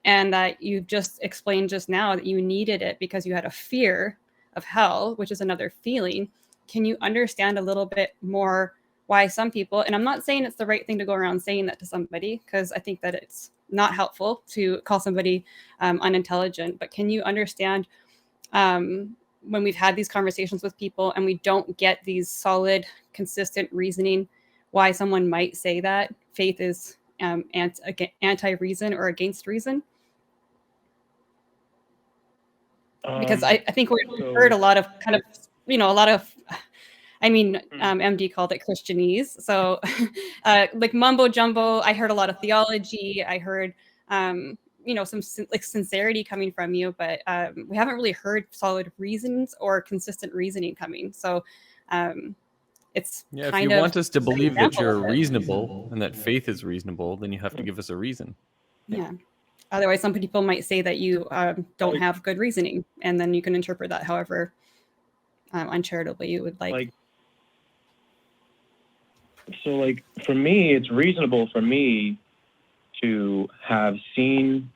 and that you just explained just now that you needed it because you had a fear of hell, which is another feeling. Can you understand a little bit more why some people, and I'm not saying it's the right thing to go around saying that to somebody, because I think that it's not helpful to call somebody unintelligent, but can you understand when we've had these conversations with people and we don't get these solid, consistent reasoning, why someone might say that faith is anti-reason or against reason? Because I think we've heard a lot of MD called it Christianese. So mumbo jumbo. I heard a lot of theology. I heard some sincerity coming from you, but we haven't really heard solid reasons or consistent reasoning coming. So it's if you want us to believe that you're reasonable and that faith is reasonable, then you have to give us a reason. Yeah. Otherwise, some people might say that you don't have good reasoning, and then you can interpret that however uncharitably you would like. So for me, it's reasonable for me to have seen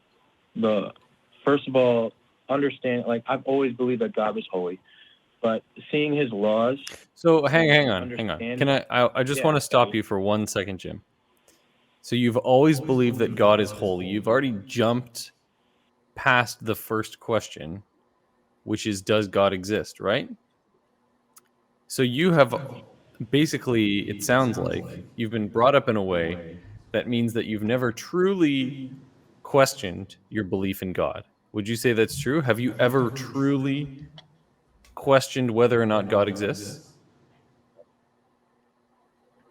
first of all, understand, I've always believed that God was holy, but seeing his laws. So hang on. Can I just want to stop you for 1 second, Jim. So you've always believed that God is holy. You've already jumped past the first question, which is, does God exist, right? So you have basically, it sounds like, you've been brought up in a way that means that you've never truly questioned your belief in God. Would you say that's true? Have you ever truly questioned whether or not God exists?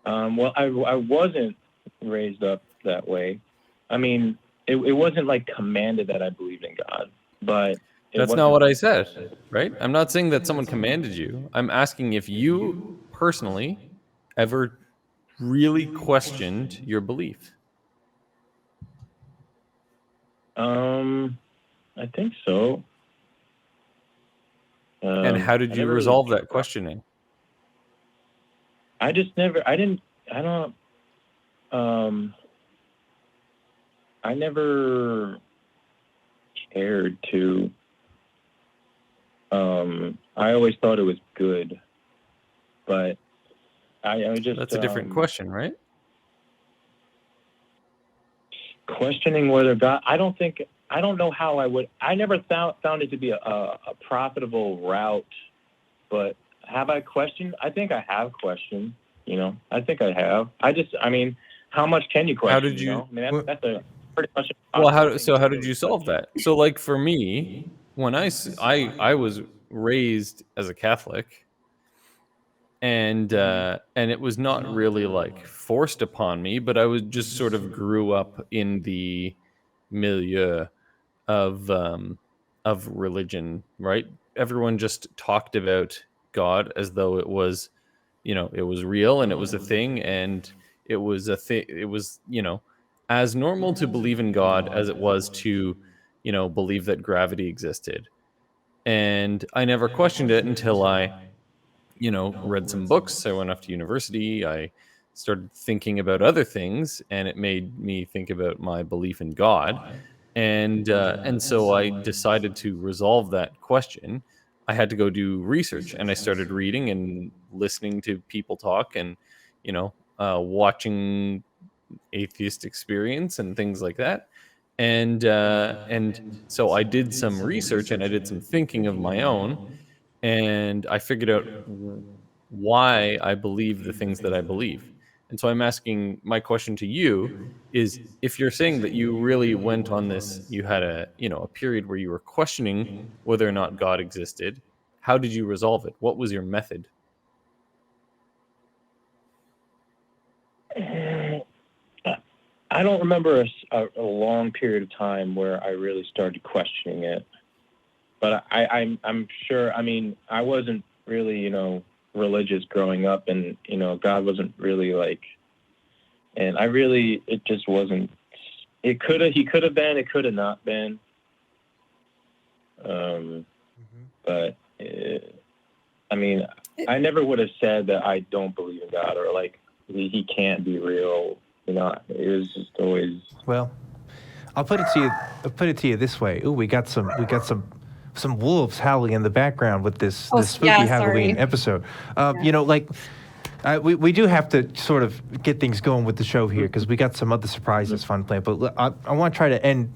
Well, I wasn't raised up that way. It wasn't commanded that I believed in God, but that's not what I said, right? I'm not saying that someone commanded you. I'm asking if you personally ever really questioned your belief. I think so. And how did you resolve that questioning? I never cared to I always thought it was good, but I just That's a different question, right? questioning whether God. I don't know how I would. I never found it to be a profitable route, but have I questioned? I think I have questioned. I think I have. I mean, how much can you question? How did you? I mean, that's a pretty much. Well, how did you solve that? So, like for me, when I was raised as a Catholic, and it was not really like forced upon me, but I was just sort of grew up in the milieu of religion, right? Everyone just talked about God as though it was, it was real and it was a thing, and it was a thing. It was, as normal to believe in God as it was to, believe that gravity existed. And I never questioned it until I, read some books. I went off to university. I started thinking about other things, and it made me think about my belief in God. And so I decided to resolve that question. I had to go do research, and I started reading and listening to people talk, and watching atheist experience and things like that. And so I did some research and I did some thinking of my own, and I figured out why I believe the things that I believe. And so I'm asking, my question to you is, if you're saying that you really went on this, you had a period where you were questioning whether or not God existed, how did you resolve it? What was your method? I don't remember a long period of time where I really started questioning it. But I'm sure, I mean, I wasn't really, religious growing up, and, God wasn't really and it just wasn't, he could have been, it could have not been. But, I mean, I never would have said that I don't believe in God, or he can't be real. It was just always. Well, I'll put it to you this way. Ooh, we got some wolves howling in the background with this spooky Halloween episode. We do have to sort of get things going with the show here, because we got some other surprises fun planned. But I want to try to end,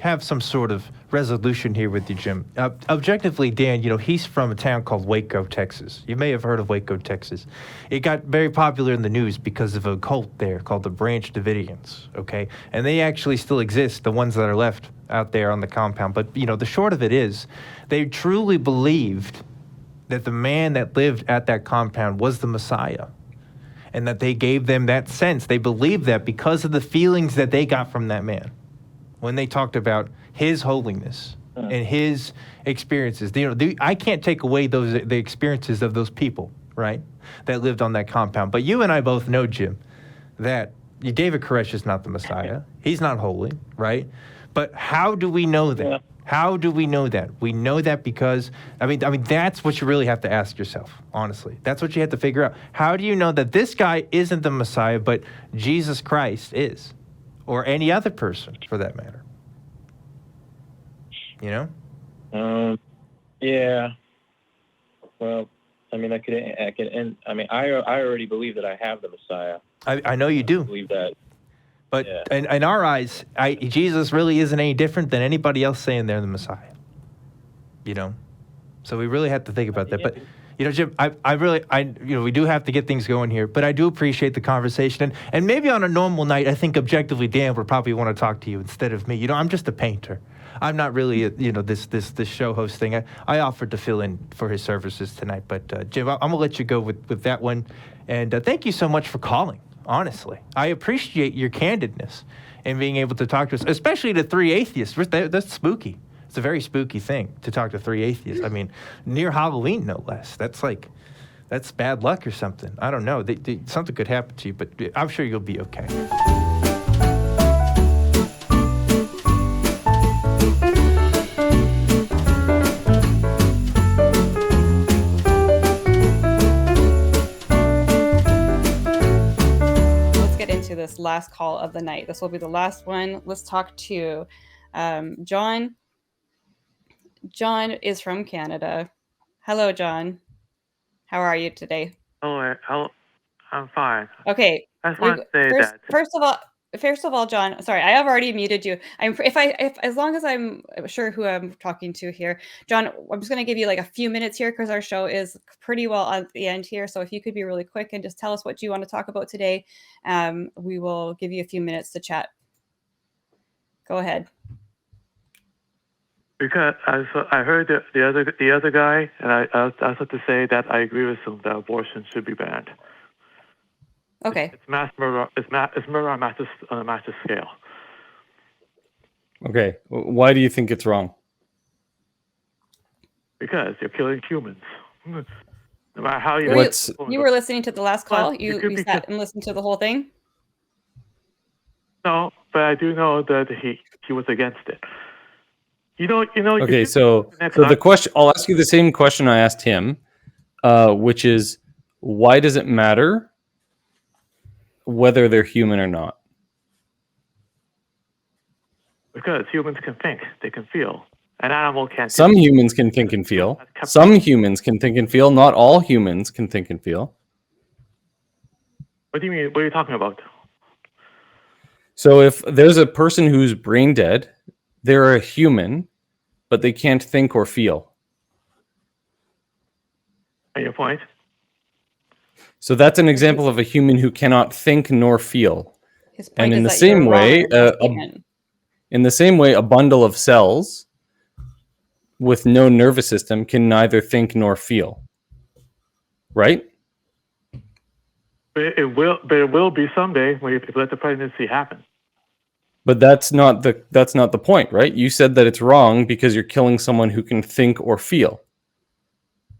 have some sort of resolution here with you, Jim. Objectively, Dan, he's from a town called Waco, Texas. You may have heard of Waco, Texas. It got very popular in the news because of a cult there called the Branch Davidians, okay? And they actually still exist, the ones that are left out there on the compound. But, the short of it is, they truly believed that the man that lived at that compound was the Messiah, and that they gave them that sense. They believed that because of the feelings that they got from that man when they talked about his holiness and his experiences. I can't take away the experiences of those people, right, that lived on that compound. But you and I both know, Jim, that David Koresh is not the Messiah. He's not holy, right? But how do we know that? Yeah. How do we know that? We know that because, I mean, that's what you really have to ask yourself, honestly. That's what you have to figure out. How do you know that this guy isn't the Messiah, but Jesus Christ is? Or any other person, for that matter? Yeah. Well, I mean, I already believe that I have the Messiah. I know you do. I believe that. But in our eyes, Jesus really isn't any different than anybody else saying they're the Messiah. So we really have to think about that. Yeah. But Jim, we do have to get things going here. But I do appreciate the conversation, and maybe on a normal night, I think objectively, Dan would probably want to talk to you instead of me. I'm just a painter. I'm not really, this show host thing. I offered to fill in for his services tonight. But Jim, I'm gonna let you go with that one. And thank you so much for calling. Honestly, I appreciate your candidness and being able to talk to us, especially to three atheists. That's spooky. It's a very spooky thing to talk to three atheists. I mean, near Halloween, no less. That's bad luck or something. I don't know. Something could happen to you, but I'm sure you'll be okay. This last call of the night. This will be the last one. Let's talk to John. John is from Canada. Hello, John. How are you today? Oh, I'm fine. Okay. I just want to say that. First of all, John, sorry, I have already muted you. If as long as I'm sure who I'm talking to here, John, I'm just going to give you like a few minutes here because our show is pretty well at the end here. So if you could be really quick and just tell us what you want to talk about today, we will give you a few minutes to chat. Go ahead. Because I heard the other guy, and I have to say that I agree with him that abortion should be banned. Okay. It's mass murder. It's murder on a massive scale. Okay. Why do you think it's wrong? Because you're killing humans. No matter how you. You were listening to the last call. You sat and listened to the whole thing. No, but I do know that he was against it. You know. Okay, so the question, I'll ask you the same question I asked him, which is, why does it matter whether they're human or not? Because humans can think, they can feel. An animal can't. Some humans can think and feel. Some humans can think and feel. Not all humans can think and feel. What do you mean? What are you talking about? So if there's a person who's brain dead, they're a human, but they can't think or feel. And your point? So that's an example of a human who cannot think nor feel. His point and in is the same way, a bundle of cells with no nervous system can neither think nor feel. Right? But it will be someday when you let the pregnancy happen. But that's not the point, right? You said that it's wrong because you're killing someone who can think or feel.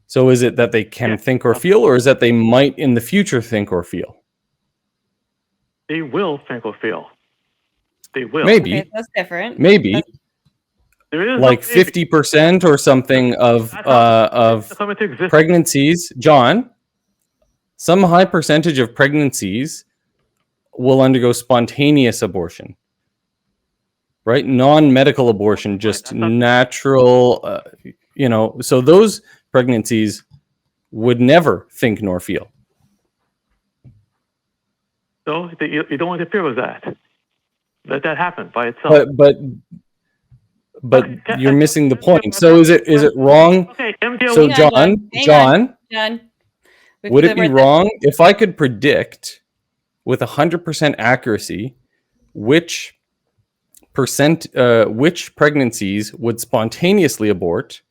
So is it that they can think or feel, or is that they might in the future think or feel? They will think or feel. They will. Maybe. Okay, that's different. Maybe. There is like 50% or something of pregnancies, John, some high percentage of pregnancies will undergo spontaneous abortion. Right? Non-medical abortion, just natural, so those pregnancies would never think nor feel. So you don't interfere with that. Let that happen by itself. But you're missing the point. So is it wrong? Okay, so John, would it be wrong if I could predict with 100% accuracy which pregnancies would spontaneously abort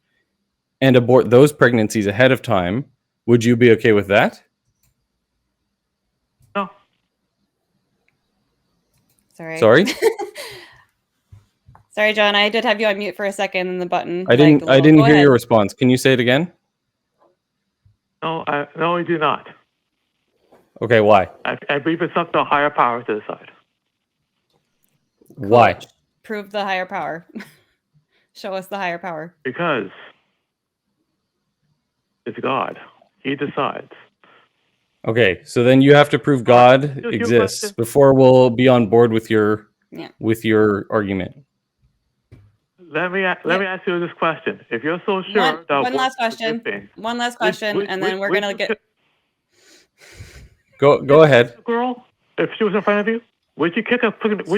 and abort those pregnancies ahead of time? Would you be okay with that? No. Sorry? Sorry, John. I did have you on mute for a second, and the button. I didn't hear your response. Can you say it again? No, we do not. Okay, why? I believe it's up to a higher power to decide. Why? Prove the higher power. Show us the higher power. Because it's God. He decides. Okay, so then you have to prove God exists before we'll be on board with your argument. Let me ask you this question. If you're so sure one last question, and then we're gonna get. Go ahead. Girl, if she was in front of you, would you kick a pregnant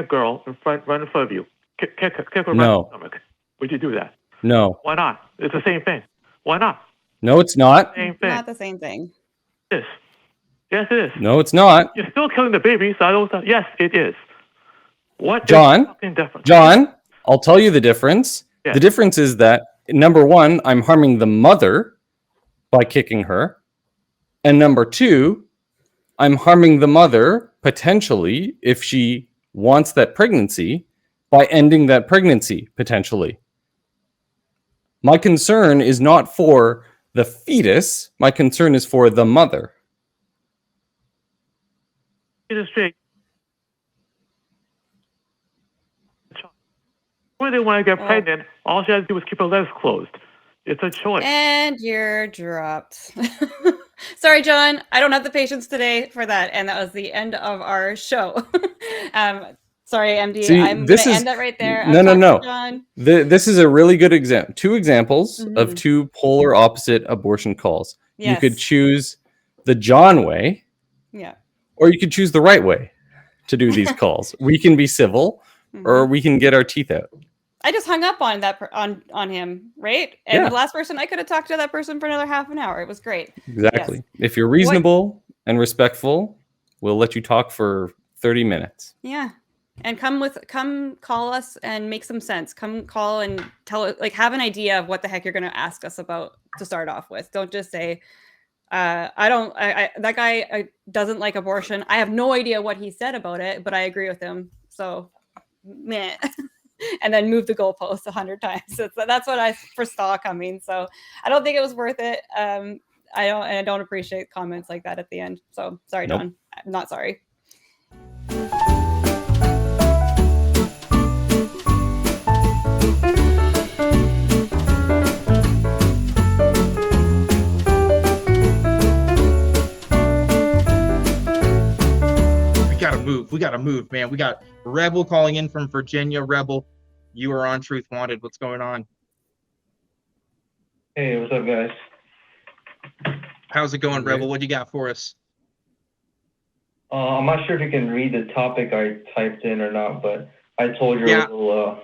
girl right in front of you? Kick her right in the stomach. Would you do that? No. Why not? It's the same thing. Why not? No, it's not. Not the same thing. Yes, it is. No, it's not. You're still killing the baby, so I don't. Yes, it is. What? John, I'll tell you the difference. Yes. The difference is that, number one, I'm harming the mother by kicking her. And number two, I'm harming the mother, potentially, if she wants that pregnancy, by ending that pregnancy, potentially. My concern is not for the fetus. My concern is for the mother. It is straight. When they want to get pregnant, all she has to do is keep her legs closed. It's a choice. And you're dropped. Sorry, John. I don't have the patience today for that. And that was the end of our show. Sorry, MD. See, I'm going to end that right there. No. John. This is a really good example. Two examples of Mhm. two polar opposite abortion calls. You could Yes. choose the John way, Yeah. or you could choose the right way to do these calls. We can be civil, or we can get our teeth out. I just hung up on that on him, right? And Yeah. the last person, I could have talked to that person for another half an hour. It was great. Exactly. Yes. If you're reasonable and respectful, we'll let you talk for 30 minutes. Yeah. And come call us and make some sense. Come call and tell, like, have an idea of what the heck you're going to ask us about to start off with. Don't just say, that guy doesn't like abortion. I have no idea what he said about it, but I agree with him. So, meh. And then move the goalpost 100 times. So that's what I foresaw coming. So I don't think it was worth it. I don't appreciate comments like that at the end. So sorry, Nope. Don. I'm not sorry. We gotta move, man. We got Rebel calling in from Virginia. Rebel, you are on Truth Wanted. What's going on? Hey, what's up, guys? How's it going, Rebel? What do you got for us? I'm not sure if you can read the topic I typed in or not, but I told you a little.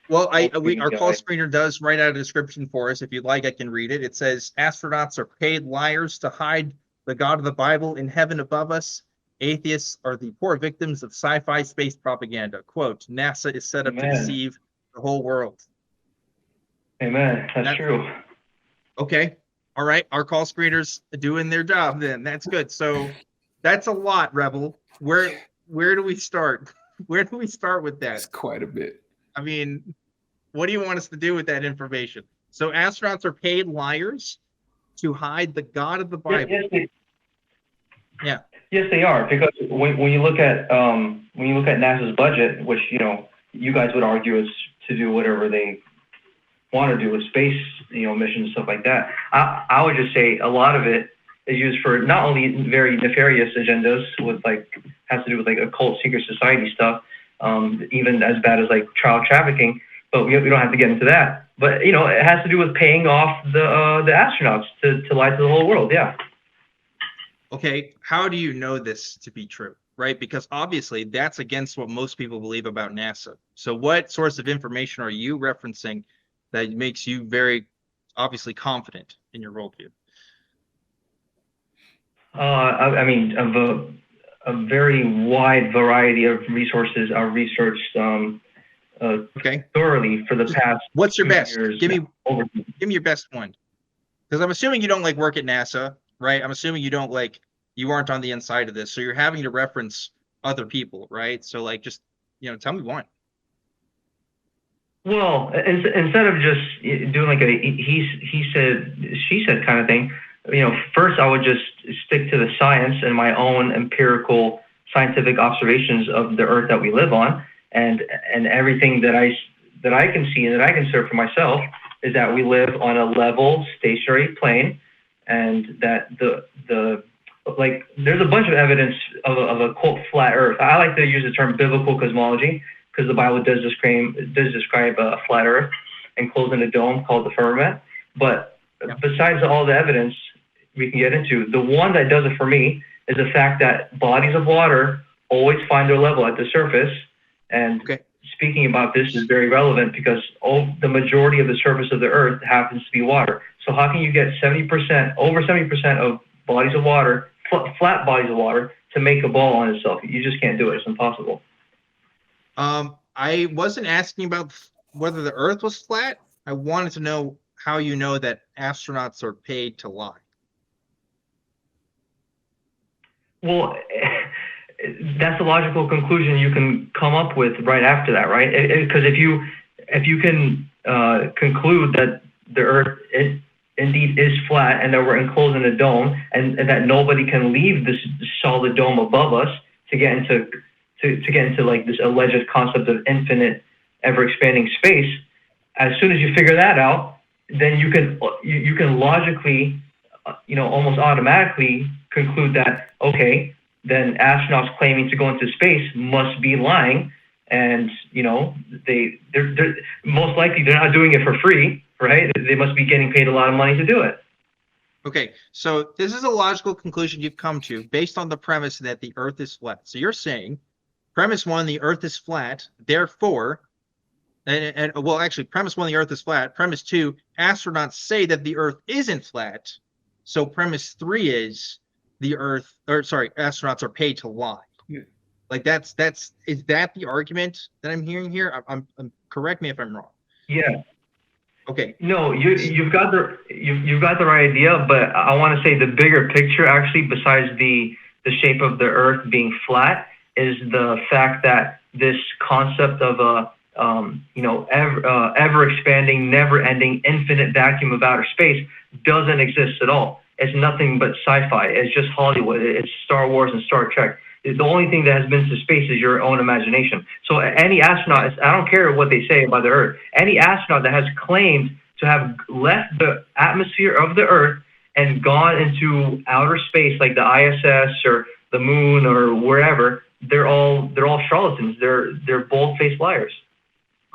Well, our call screener does write out a description for us. If you'd like, I can read it. It says, astronauts are paid liars to hide the God of the Bible in heaven above us. Atheists are the poor victims of sci-fi space propaganda. Quote, NASA is set up to deceive the whole world. Amen. That's true. Okay. All right. Our call screeners doing their job then. That's good. So that's a lot, Rebel. Where do we start? Where do we start with that? It's quite a bit. I mean, what do you want us to do with that information? So astronauts are paid liars to hide the God of the Bible. Yes, they are, because when you look at NASA's budget, which you guys would argue is to do whatever they want to do with space missions and stuff like that. I would just say a lot of it is used for not only very nefarious agendas has to do with occult secret society stuff, even as bad as child trafficking. But we don't have to get into that. But it has to do with paying off the astronauts to lie to the whole world. Yeah. Okay, how do you know this to be true, right? Because obviously that's against what most people believe about NASA. So what source of information are you referencing that makes you very obviously confident in your worldview? I mean, of a very wide variety of resources are researched thoroughly for the past. What's your best? Years. Give me your best one. Because I'm assuming you don't work at NASA. Right, I'm assuming you aren't on the inside of this, so you're having to reference other people, right? So just tell me one. Well, instead of just doing a he said she said kind of thing, first I would just stick to the science and my own empirical scientific observations of the Earth that we live on, and everything that I can see and that I can observe for myself is that we live on a level stationary plane. And that there's a bunch of evidence of a quote flat Earth. I like to use the term biblical cosmology because the Bible does describe a flat Earth enclosed in a dome called the firmament. But besides all the evidence we can get into, the one that does it for me is the fact that bodies of water always find their level at the surface. And speaking about this is very relevant because the majority of the surface of the Earth happens to be water. So how can you get over 70% of bodies of water, flat bodies of water, to make a ball on itself? You just can't do it. It's impossible. I wasn't asking about whether the Earth was flat. I wanted to know how you know that astronauts are paid to lie. Well, that's a logical conclusion you can come up with right after that, right? Because if you can conclude that the Earth indeed is flat and that we're enclosed in a dome and that nobody can leave this solid dome above us to get into this alleged concept of infinite, ever expanding space, as soon as you figure that out, then you can logically, almost automatically conclude that, okay, then astronauts claiming to go into space must be lying. And, you know, they're most likely they're not doing it for free, right? They must be getting paid a lot of money to do it. Okay, so this is a logical conclusion you've come to based on the premise that the Earth is flat. So you're saying, premise one, the Earth is flat, therefore, and well, actually, premise one, the Earth is flat. Premise two, astronauts say that the Earth isn't flat. So premise three is astronauts are paid to lie. Yeah. Like is that the argument that I'm hearing here? I'm correct me if I'm wrong. Yeah. Okay. No, you've got the right idea, but I want to say the bigger picture, actually, besides the shape of the Earth being flat, is the fact that this concept of a ever expanding, never ending, infinite vacuum of outer space doesn't exist at all. It's nothing but sci-fi. It's just Hollywood. It's Star Wars and Star Trek. The only thing that has been to space is your own imagination. So any astronaut, I don't care what they say about the Earth, any astronaut that has claimed to have left the atmosphere of the Earth and gone into outer space, like the ISS or the moon or wherever, they're all charlatans. They're bold-faced liars.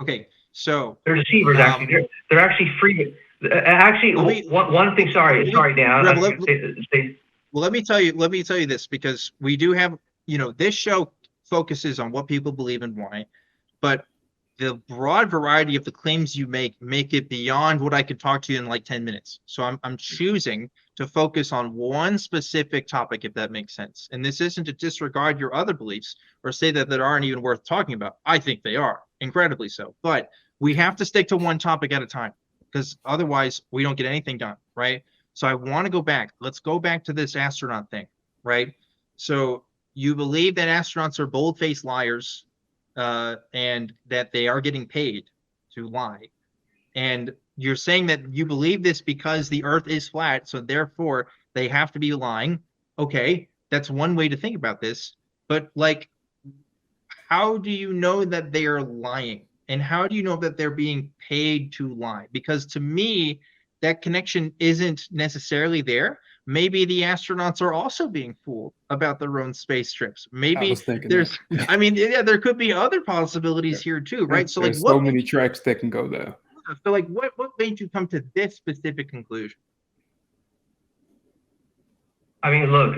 Okay, so they're deceivers. Actually, they're actually free. Actually, one thing. Sorry, Dan. Well, let me tell you this, because we do have, this show focuses on what people believe and why, but the broad variety of the claims you make it beyond what I could talk to you in like 10 minutes. So I'm choosing to focus on one specific topic, if that makes sense. And this isn't to disregard your other beliefs or say that aren't even worth talking about. I think they are, incredibly so. But we have to stick to one topic at a time, because otherwise we don't get anything done, right? So I want to go back. Let's go back to this astronaut thing, right? So you believe that astronauts are bold-faced liars, and that they are getting paid to lie. And you're saying that you believe this because the Earth is flat, so therefore they have to be lying. Okay, that's one way to think about this. But like, how do you know that they are lying? And how do you know that they're being paid to lie? Because to me, that connection isn't necessarily there. Maybe the astronauts are also being fooled about their own space trips. Maybe there's, there could be other possibilities here too, right? So there's so many tracks that can go there. So like, what made you come to this specific conclusion? I mean, look,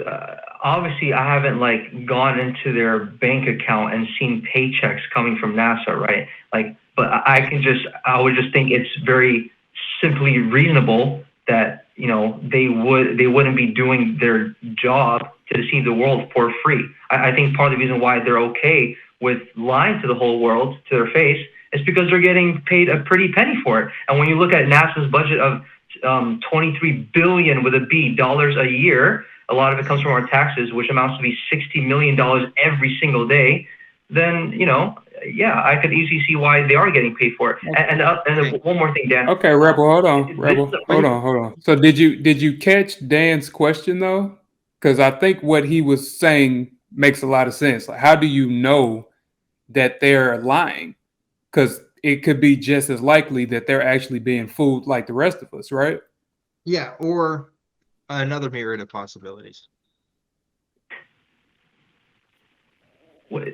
obviously I haven't like gone into their bank account and seen paychecks coming from NASA, right? Like, but I would just think it's very simply reasonable that, they wouldn't be doing their job to deceive the world for free. I think part of the reason why they're okay with lying to the whole world to their face is because they're getting paid a pretty penny for it. And when you look at NASA's budget of $23 billion with a B dollars a year, a lot of it comes from our taxes, which amounts to be $60 million every single day, then, I could easily see why they are getting paid for it. And one more thing, Dan. Okay, Rebel, hold on. So did you catch Dan's question though? Because I think what he was saying makes a lot of sense. Like, how do you know that they're lying? Because it could be just as likely that they're actually being fooled like the rest of us, right? Yeah, or another myriad of possibilities. What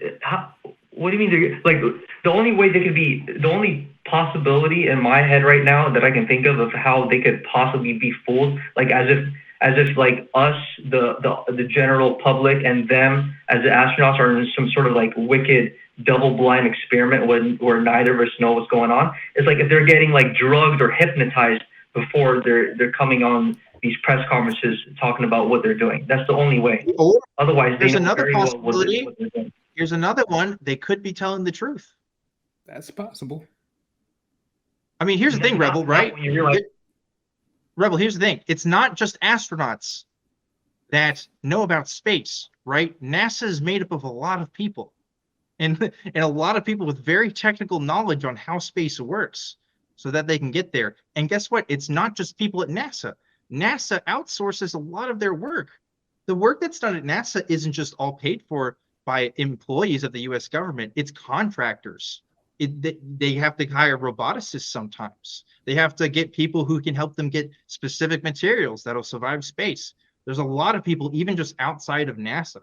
do you mean? Like, the only way they could be, the only possibility in my head right now that I can think of how they could possibly be fooled, like as if like us, the general public, and them as the astronauts are in some sort of like wicked double-blind experiment where neither of us know what's going on. It's like if they're getting like drugged or hypnotized before they're coming on these press conferences talking about what they're doing. That's the only way. Or otherwise, there's another possibility. Here's another one. They could be telling the truth. That's possible. I mean, here's the thing, Rebel, right? Rebel, here's the thing. It's not just astronauts that know about space, right? NASA is made up of a lot of people, and a lot of people with very technical knowledge on how space works so that they can get there. And guess what? It's not just people at NASA. NASA outsources a lot of their work. The work that's done at NASA isn't just all paid for by employees of the U.S. government. It's contractors. They have to hire roboticists sometimes. They have to get people who can help them get specific materials that'll survive space. There's a lot of people, even just outside of NASA,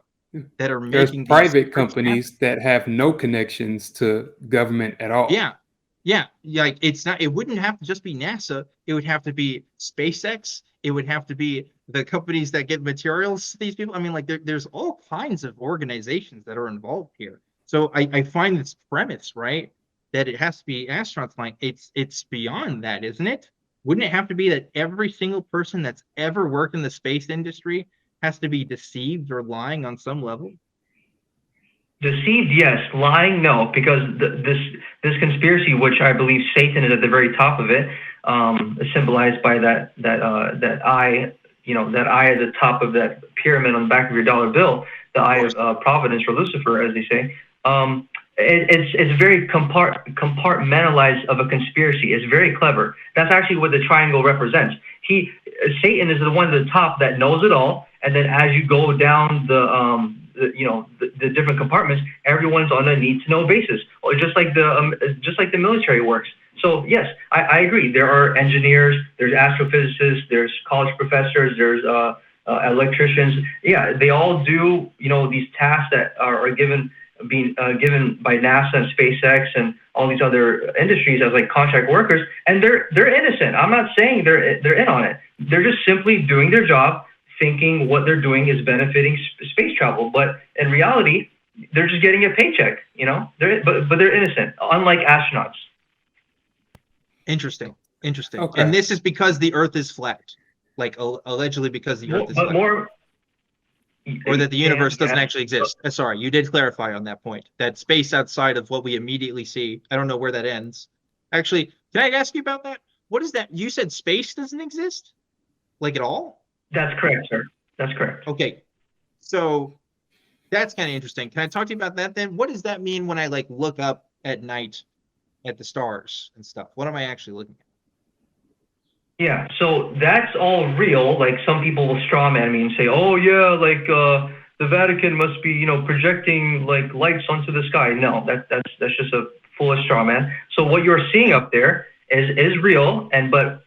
that are There's making private companies that have no connections to government at all. Yeah, like it wouldn't have to just be NASA. It would have to be SpaceX. It would have to be the companies that get materials to these people. I mean, like there's all kinds of organizations that are involved here. So I find this premise, right, that it has to be astronauts flying. It's beyond that, isn't it? Wouldn't it have to be that every single person that's ever worked in the space industry has to be deceived or lying on some level? Deceived, yes. Lying, no. Because this conspiracy, which I believe Satan is at the very top of it, symbolized by that eye, that eye at the top of that pyramid on the back of your dollar bill, the eye of Providence or Lucifer, as they say. It's very compartmentalized of a conspiracy. It's very clever. That's actually what the triangle represents. Satan is the one at the top that knows it all, and then as you go down the different compartments, everyone's on a need-to-know basis, or just like the military works. So yes, I agree. There are engineers, there's astrophysicists, there's college professors, there's electricians. Yeah, they all do these tasks that are given by NASA and SpaceX and all these other industries as like contract workers, and they're innocent. I'm not saying they're in on it. They're just simply doing their job, thinking what they're doing is benefiting space travel, but in reality, they're just getting a paycheck. But they're innocent, unlike astronauts. Interesting. Okay. And this is because the Earth is flat, like allegedly because the Earth is flat. Or that the universe doesn't actually exist. Sorry, you did clarify on that point. That space outside of what we immediately see. I don't know where that ends. Actually, can I ask you about that? What is that? You said space doesn't exist? Like at all? That's correct, sir. That's correct. Okay. So that's kind of interesting. Can I talk to you about that then? What does that mean when I look up at night at the stars and stuff? What am I actually looking at? Yeah, so that's all real. Like some people will strawman me and say, "Oh yeah, the Vatican must be, projecting lights onto the sky." No, that's just a foolish strawman. So what you're seeing up there is real, but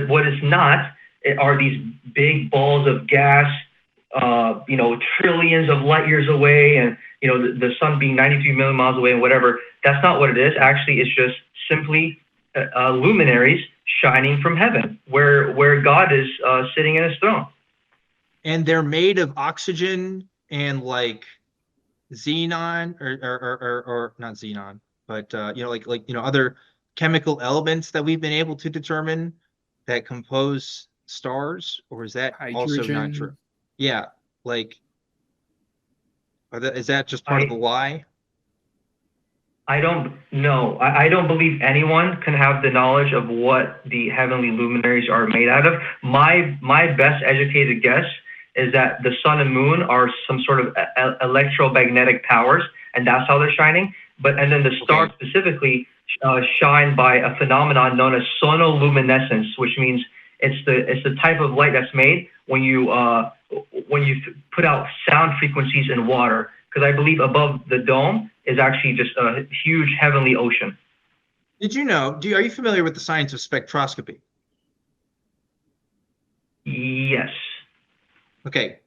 what is not are these big balls of gas, trillions of light years away, and the sun being 93 million miles away and whatever. That's not what it is. Actually, it's just simply luminaries shining from heaven, where God is sitting in His throne. And they're made of oxygen and xenon, or not xenon, but other chemical elements that we've been able to determine that compose stars, or is that also not true? Yeah, is that just part of the lie? I don't know. I don't believe anyone can have the knowledge of what the heavenly luminaries are made out of. My best educated guess is that the sun and moon are some sort of electromagnetic powers, and that's how they're shining. And then the stars specifically shine by a phenomenon known as sonoluminescence, which means it's the type of light that's made when you put out sound frequencies in water. Because I believe above the dome is actually just a huge heavenly ocean. Did you know? Are you familiar with the science of spectroscopy? Yes. Okay.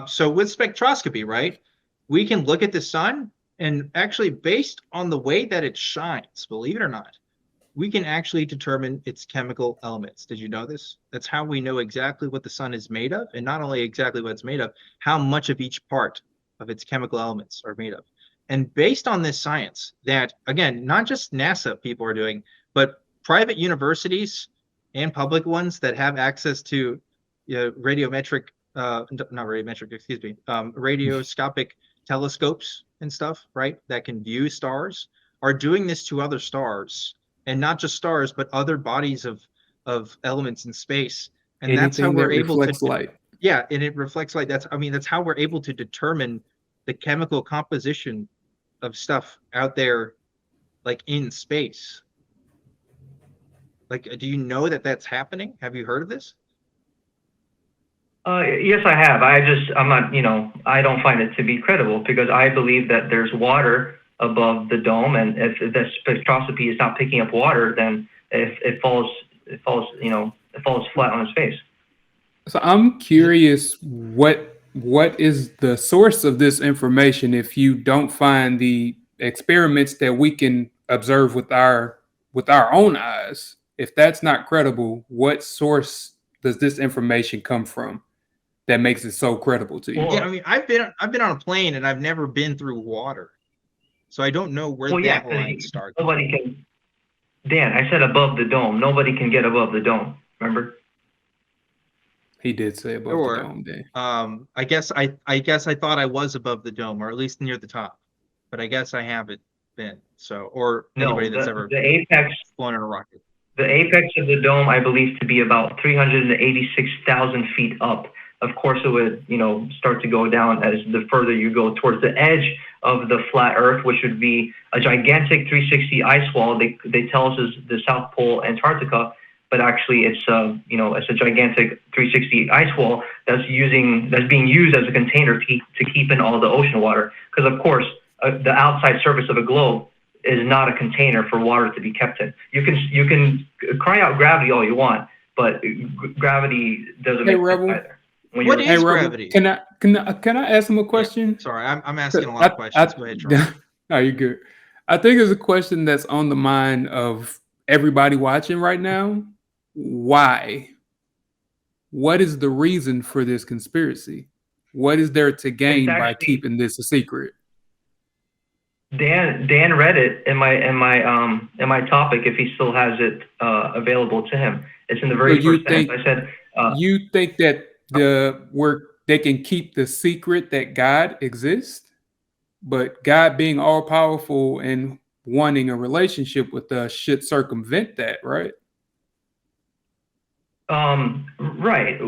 So with spectroscopy, right, we can look at the sun, and actually based on the way that it shines, believe it or not, we can actually determine its chemical elements. Did you know this? That's how we know exactly what the sun is made of, and not only exactly what it's made of, how much of each part of its chemical elements are made of. And based on this science that, again, not just NASA people are doing, but private universities and public ones that have access to radioscopic telescopes and stuff, right, that can view stars, are doing this to other stars, and not just stars, but other bodies of elements in space. And anything that's how we're able to light. Yeah, and it reflects light. That's how we're able to determine the chemical composition of stuff out there, in space. Do you know that that's happening? Have you heard of this? Yes, I have. I'm not, I don't find it to be credible, because I believe that there's water above the dome, and if the spectroscopy is not picking up water, then it falls flat on its face. So I'm curious what what is the source of this information if you don't find the experiments that we can observe with our own eyes? If that's not credible, what source does this information come from that makes it so credible to you? Yeah, I mean, I've been on a plane and I've never been through water, so I don't know where that line starts. Nobody can. Dan, I said above the dome. Nobody can get above the dome. Remember? He did say above the dome, Dan. I guess I thought I was above the dome, or at least near the top, but I guess I haven't been. So, or anybody that's ever the apex flown in a rocket. The apex of the dome, I believe, to be about 386,000 feet up. Of course, it would, start to go down as the further you go towards the edge of the flat Earth, which would be a gigantic 360 ice wall. They tell us is the South Pole, Antarctica, but actually it's a gigantic 360 ice wall that's being used as a container to keep in all the ocean water. Because of course, the outside surface of a globe is not a container for water to be kept in. You can cry out gravity all you want, but gravity doesn't make sense either. What is gravity? Can I ask him a question? Yeah, sorry, I'm asking a lot of questions. Go ahead, Charles. No, you're good. I think it's a question that's on the mind of everybody watching right now. Why? What is the reason for this conspiracy? What is there to gain by keeping this a secret? Dan read it in my topic. If he still has it available to him, it's in the very first sentence. I said, you think that they can keep the secret that God exists, but God being all powerful and wanting a relationship with us should circumvent that, right? Right.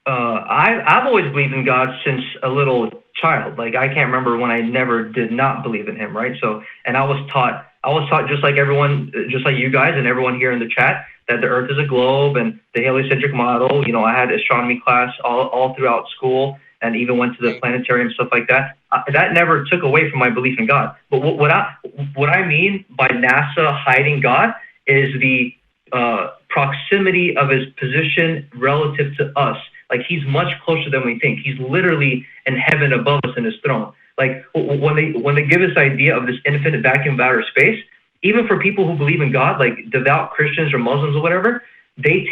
I've always believed in God since a little child. Like I can't remember when I never did not believe in him, right? So, and I was taught just like everyone, just like you guys and everyone here in the chat, that the Earth is a globe and the heliocentric model. I had astronomy class all throughout school and even went to the planetarium, stuff like that. That never took away from my belief in God. But what I mean by NASA hiding God is the proximity of his position relative to us. Like he's much closer than we think. He's literally in heaven above us in his throne. Like when they give this idea of this infinite vacuum of outer space, even for people who believe in God, like devout Christians or Muslims or whatever, they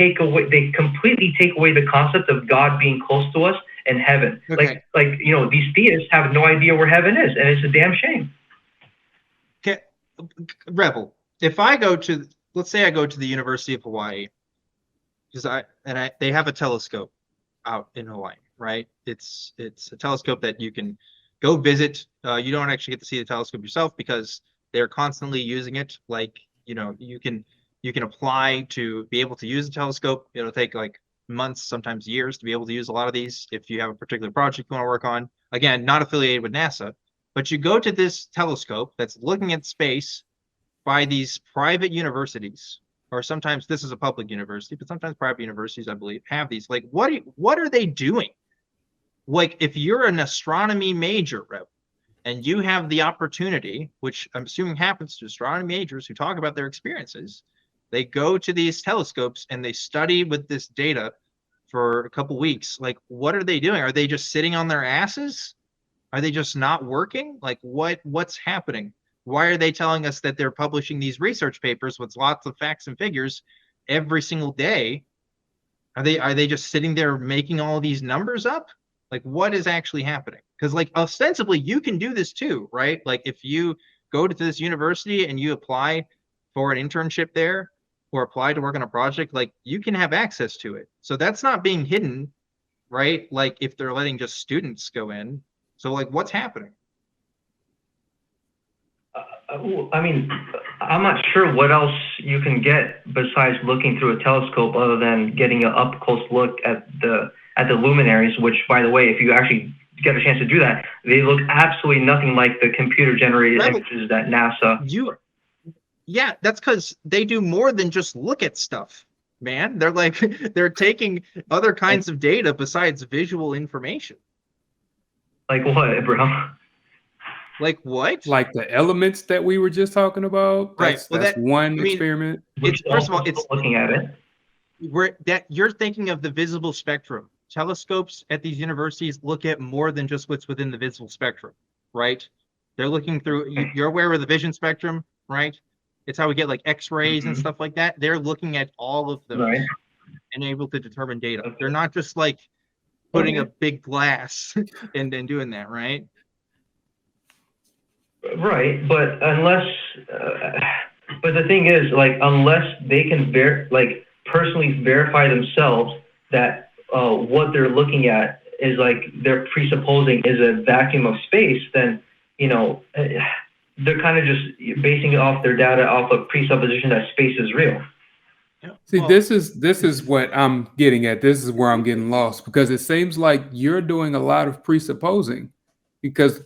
completely take away the concept of God being close to us in heaven. Okay. Like these theists have no idea where heaven is, and it's a damn shame. Okay, Rebel. If let's say I go to the University of Hawaii, because they have a telescope out in Hawaii, right? It's a telescope that you can go visit. You don't actually get to see the telescope yourself because they're constantly using it. Like, you can apply to be able to use the telescope. It'll take like months, sometimes years to be able to use a lot of these if you have a particular project you want to work on. Again, not affiliated with NASA, but you go to this telescope that's looking at space by these private universities, or sometimes this is a public university, but sometimes private universities, I believe, have these. Like, what are they doing? Like, if you're an astronomy major, Reb, and you have the opportunity, which I'm assuming happens to astronomy majors who talk about their experiences, they go to these telescopes and they study with this data for a couple weeks. Like, what are they doing? Are they just sitting on their asses? Are they just not working? Like, what's happening? Why are they telling us that they're publishing these research papers with lots of facts and figures every single day? Are they just sitting there making all these numbers up? Like, what is actually happening? Because, like, ostensibly, you can do this too, right? Like, if you go to this university and you apply for an internship there or apply to work on a project, like, you can have access to it. So that's not being hidden, right? Like, if they're letting just students go in. So, like, what's happening? I mean, I'm not sure what else you can get besides looking through a telescope other than getting an up close look at the luminaries, which, by the way, if you actually get a chance to do that, they look absolutely nothing like the computer generated images that NASA. Yeah, that's because they do more than just look at stuff, man. They're taking other kinds of data besides visual information. Like what, bro? Like what? Like the elements that we were just talking about. Right. Well, that's one experiment. First of all, it's looking at it. You're thinking of the visible spectrum. telescopes at these universities look at more than just what's within the visible spectrum, right? They're looking through, you're aware of the vision spectrum, right? It's how we get like X-rays and stuff like that. They're looking at all of those and able to determine data. They're not just like putting a big glass and then doing that, right? Right, but unless, but the thing is, like, unless they can personally verify themselves that what they're looking at is like they're presupposing is a vacuum of space, then they're kind of just basing it off their data off of presupposition that space is real. See, this is what I'm getting at. This is where I'm getting lost, because it seems like you're doing a lot of presupposing, because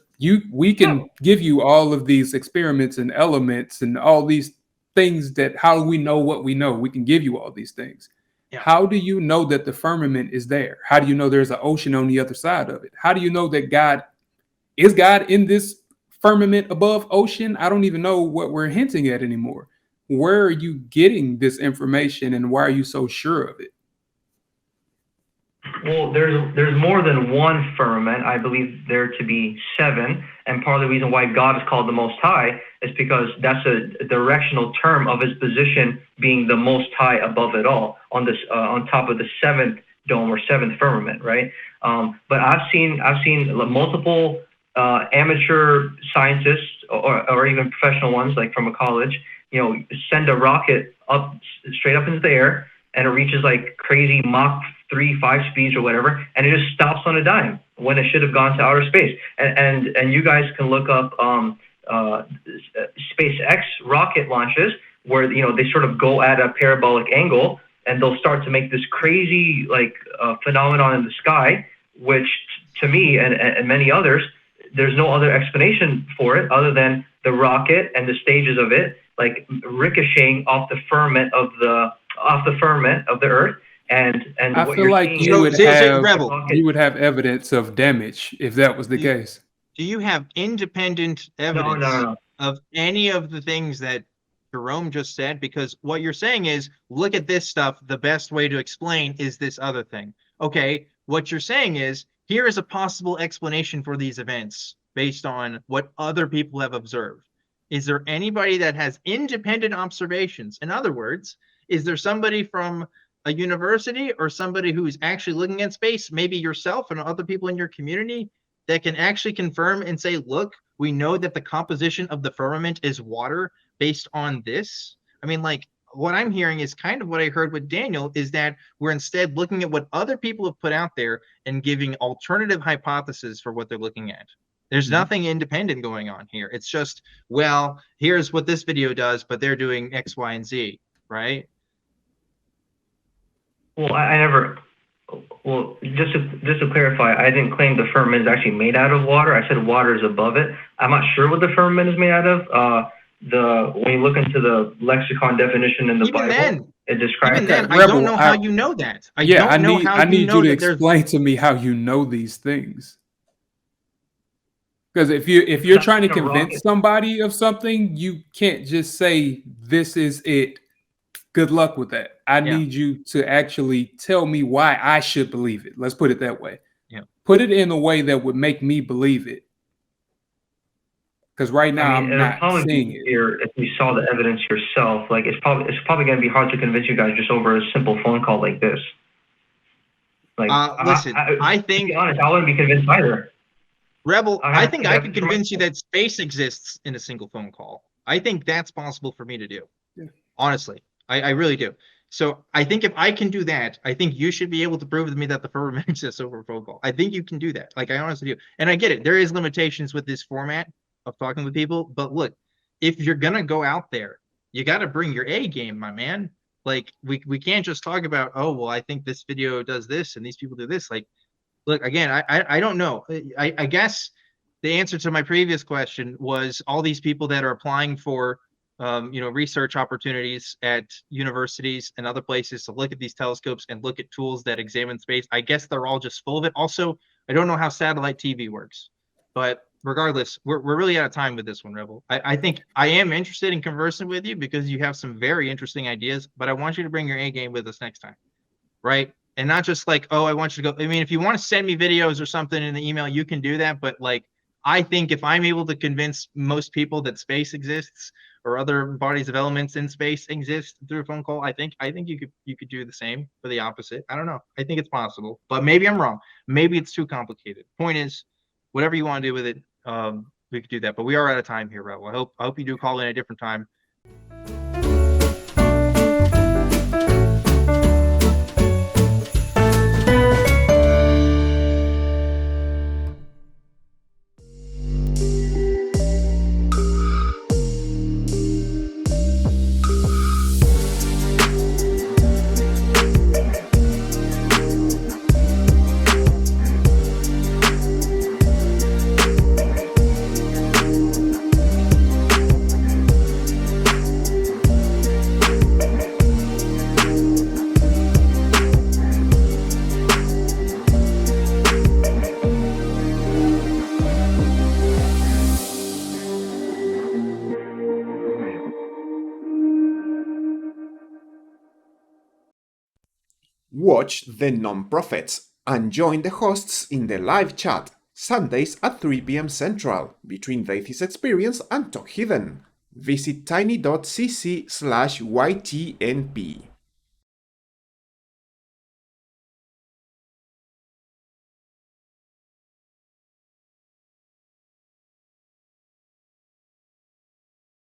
we can give you all of these experiments and elements and all these things that how we know what we know. We can give you all these things. Yeah. How do you know that the firmament is there? How do you know there's an ocean on the other side of it? How do you know that God in this firmament above ocean? I don't even know what we're hinting at anymore. Where are you getting this information, and why are you so sure of it? Well, there's more than one firmament. I believe there to be 7, and part of the reason why God is called the Most High is because that's a directional term of His position being the Most High above it all, on this on top of the 7th dome or 7th firmament, right? But I've seen multiple amateur scientists or even professional ones, like from a college, send a rocket up straight up into the air, and it reaches like crazy Mach 3.5 speeds or whatever, and it just stops on a dime when it should have gone to outer space. And you guys can look up SpaceX rocket launches where they sort of go at a parabolic angle, and they'll start to make this crazy phenomenon in the sky, which to me and many others, there's no other explanation for it other than the rocket and the stages of it like ricocheting off the firmament of the Earth. And I feel like you would have evidence of damage if that was the case. Do you have independent evidence of any of the things that Jerome just said? Because what you're saying is, look at this stuff. The best way to explain is this other thing. Okay, what you're saying is, here is a possible explanation for these events based on what other people have observed. Is there anybody that has independent observations? In other words, is there somebody from a university or somebody who's actually looking at space, maybe yourself and other people in your community, that can actually confirm and say, look, we know that the composition of the firmament is water based on this? I mean, like, what I'm hearing is kind of what I heard with Daniel, is that we're instead looking at what other people have put out there and giving alternative hypotheses for what they're looking at. There's nothing independent going on here. It's just, well, here's what this video does, but they're doing X, Y, and Z, right? Well, Well, just to clarify, I didn't claim the firmament is actually made out of water. I said water is above it. I'm not sure what the firmament is made out of. When you look into the lexicon definition in the Bible, it describes that. I don't know how you know that. I need you to explain to me how you know these things. Because if you're trying to convince somebody of something, you can't just say this is it. Good luck with that. I need you to actually tell me why I should believe it. Let's put it that way. Yeah. Put it in a way that would make me believe it. Because right now I'm not seeing it. If you saw the evidence yourself, like it's probably going to be hard to convince you guys just over a simple phone call like this. Like, listen, I think, to be honest, I wouldn't be convinced either. Rebel, I think I could convince you that space exists in a single phone call. I think that's possible for me to do. Yeah. Honestly, I really do. So I think if I can do that, I think you should be able to prove to me that the firmament exists over a phone call. I think you can do that. Like, I honestly do. And I get it. There is limitations with this format of talking with people. But look, if you're going to go out there, you got to bring your A game, my man. Like, we can't just talk about, oh, well, I think this video does this and these people do this. Like, look, again, I don't know. I guess the answer to my previous question was all these people that are applying for research opportunities at universities and other places to look at these telescopes and look at tools that examine space. I guess they're all just full of it. Also, I don't know how satellite TV works, but regardless, we're really out of time with this one, Rebel. I think I am interested in conversing with you because you have some very interesting ideas, but I want you to bring your A game with us next time, right? and not just like, oh, I want you to go. I mean, if you want to send me videos or something in the email, you can do that. But like, I think if I'm able to convince most people that space exists or other bodies of elements in space exist through a phone call, I think you could do the same for the opposite. I don't know. I think it's possible, but maybe I'm wrong. Maybe it's too complicated. Point is, whatever you want to do with it, we could do that. But we are out of time here, Raul. I hope you do call in a different time. Watch The Non-Prophets and join the hosts in the live chat, Sundays at 3 p.m. Central, between The Atheist Experience and Talk Hidden. Visit tiny.cc/ytnp.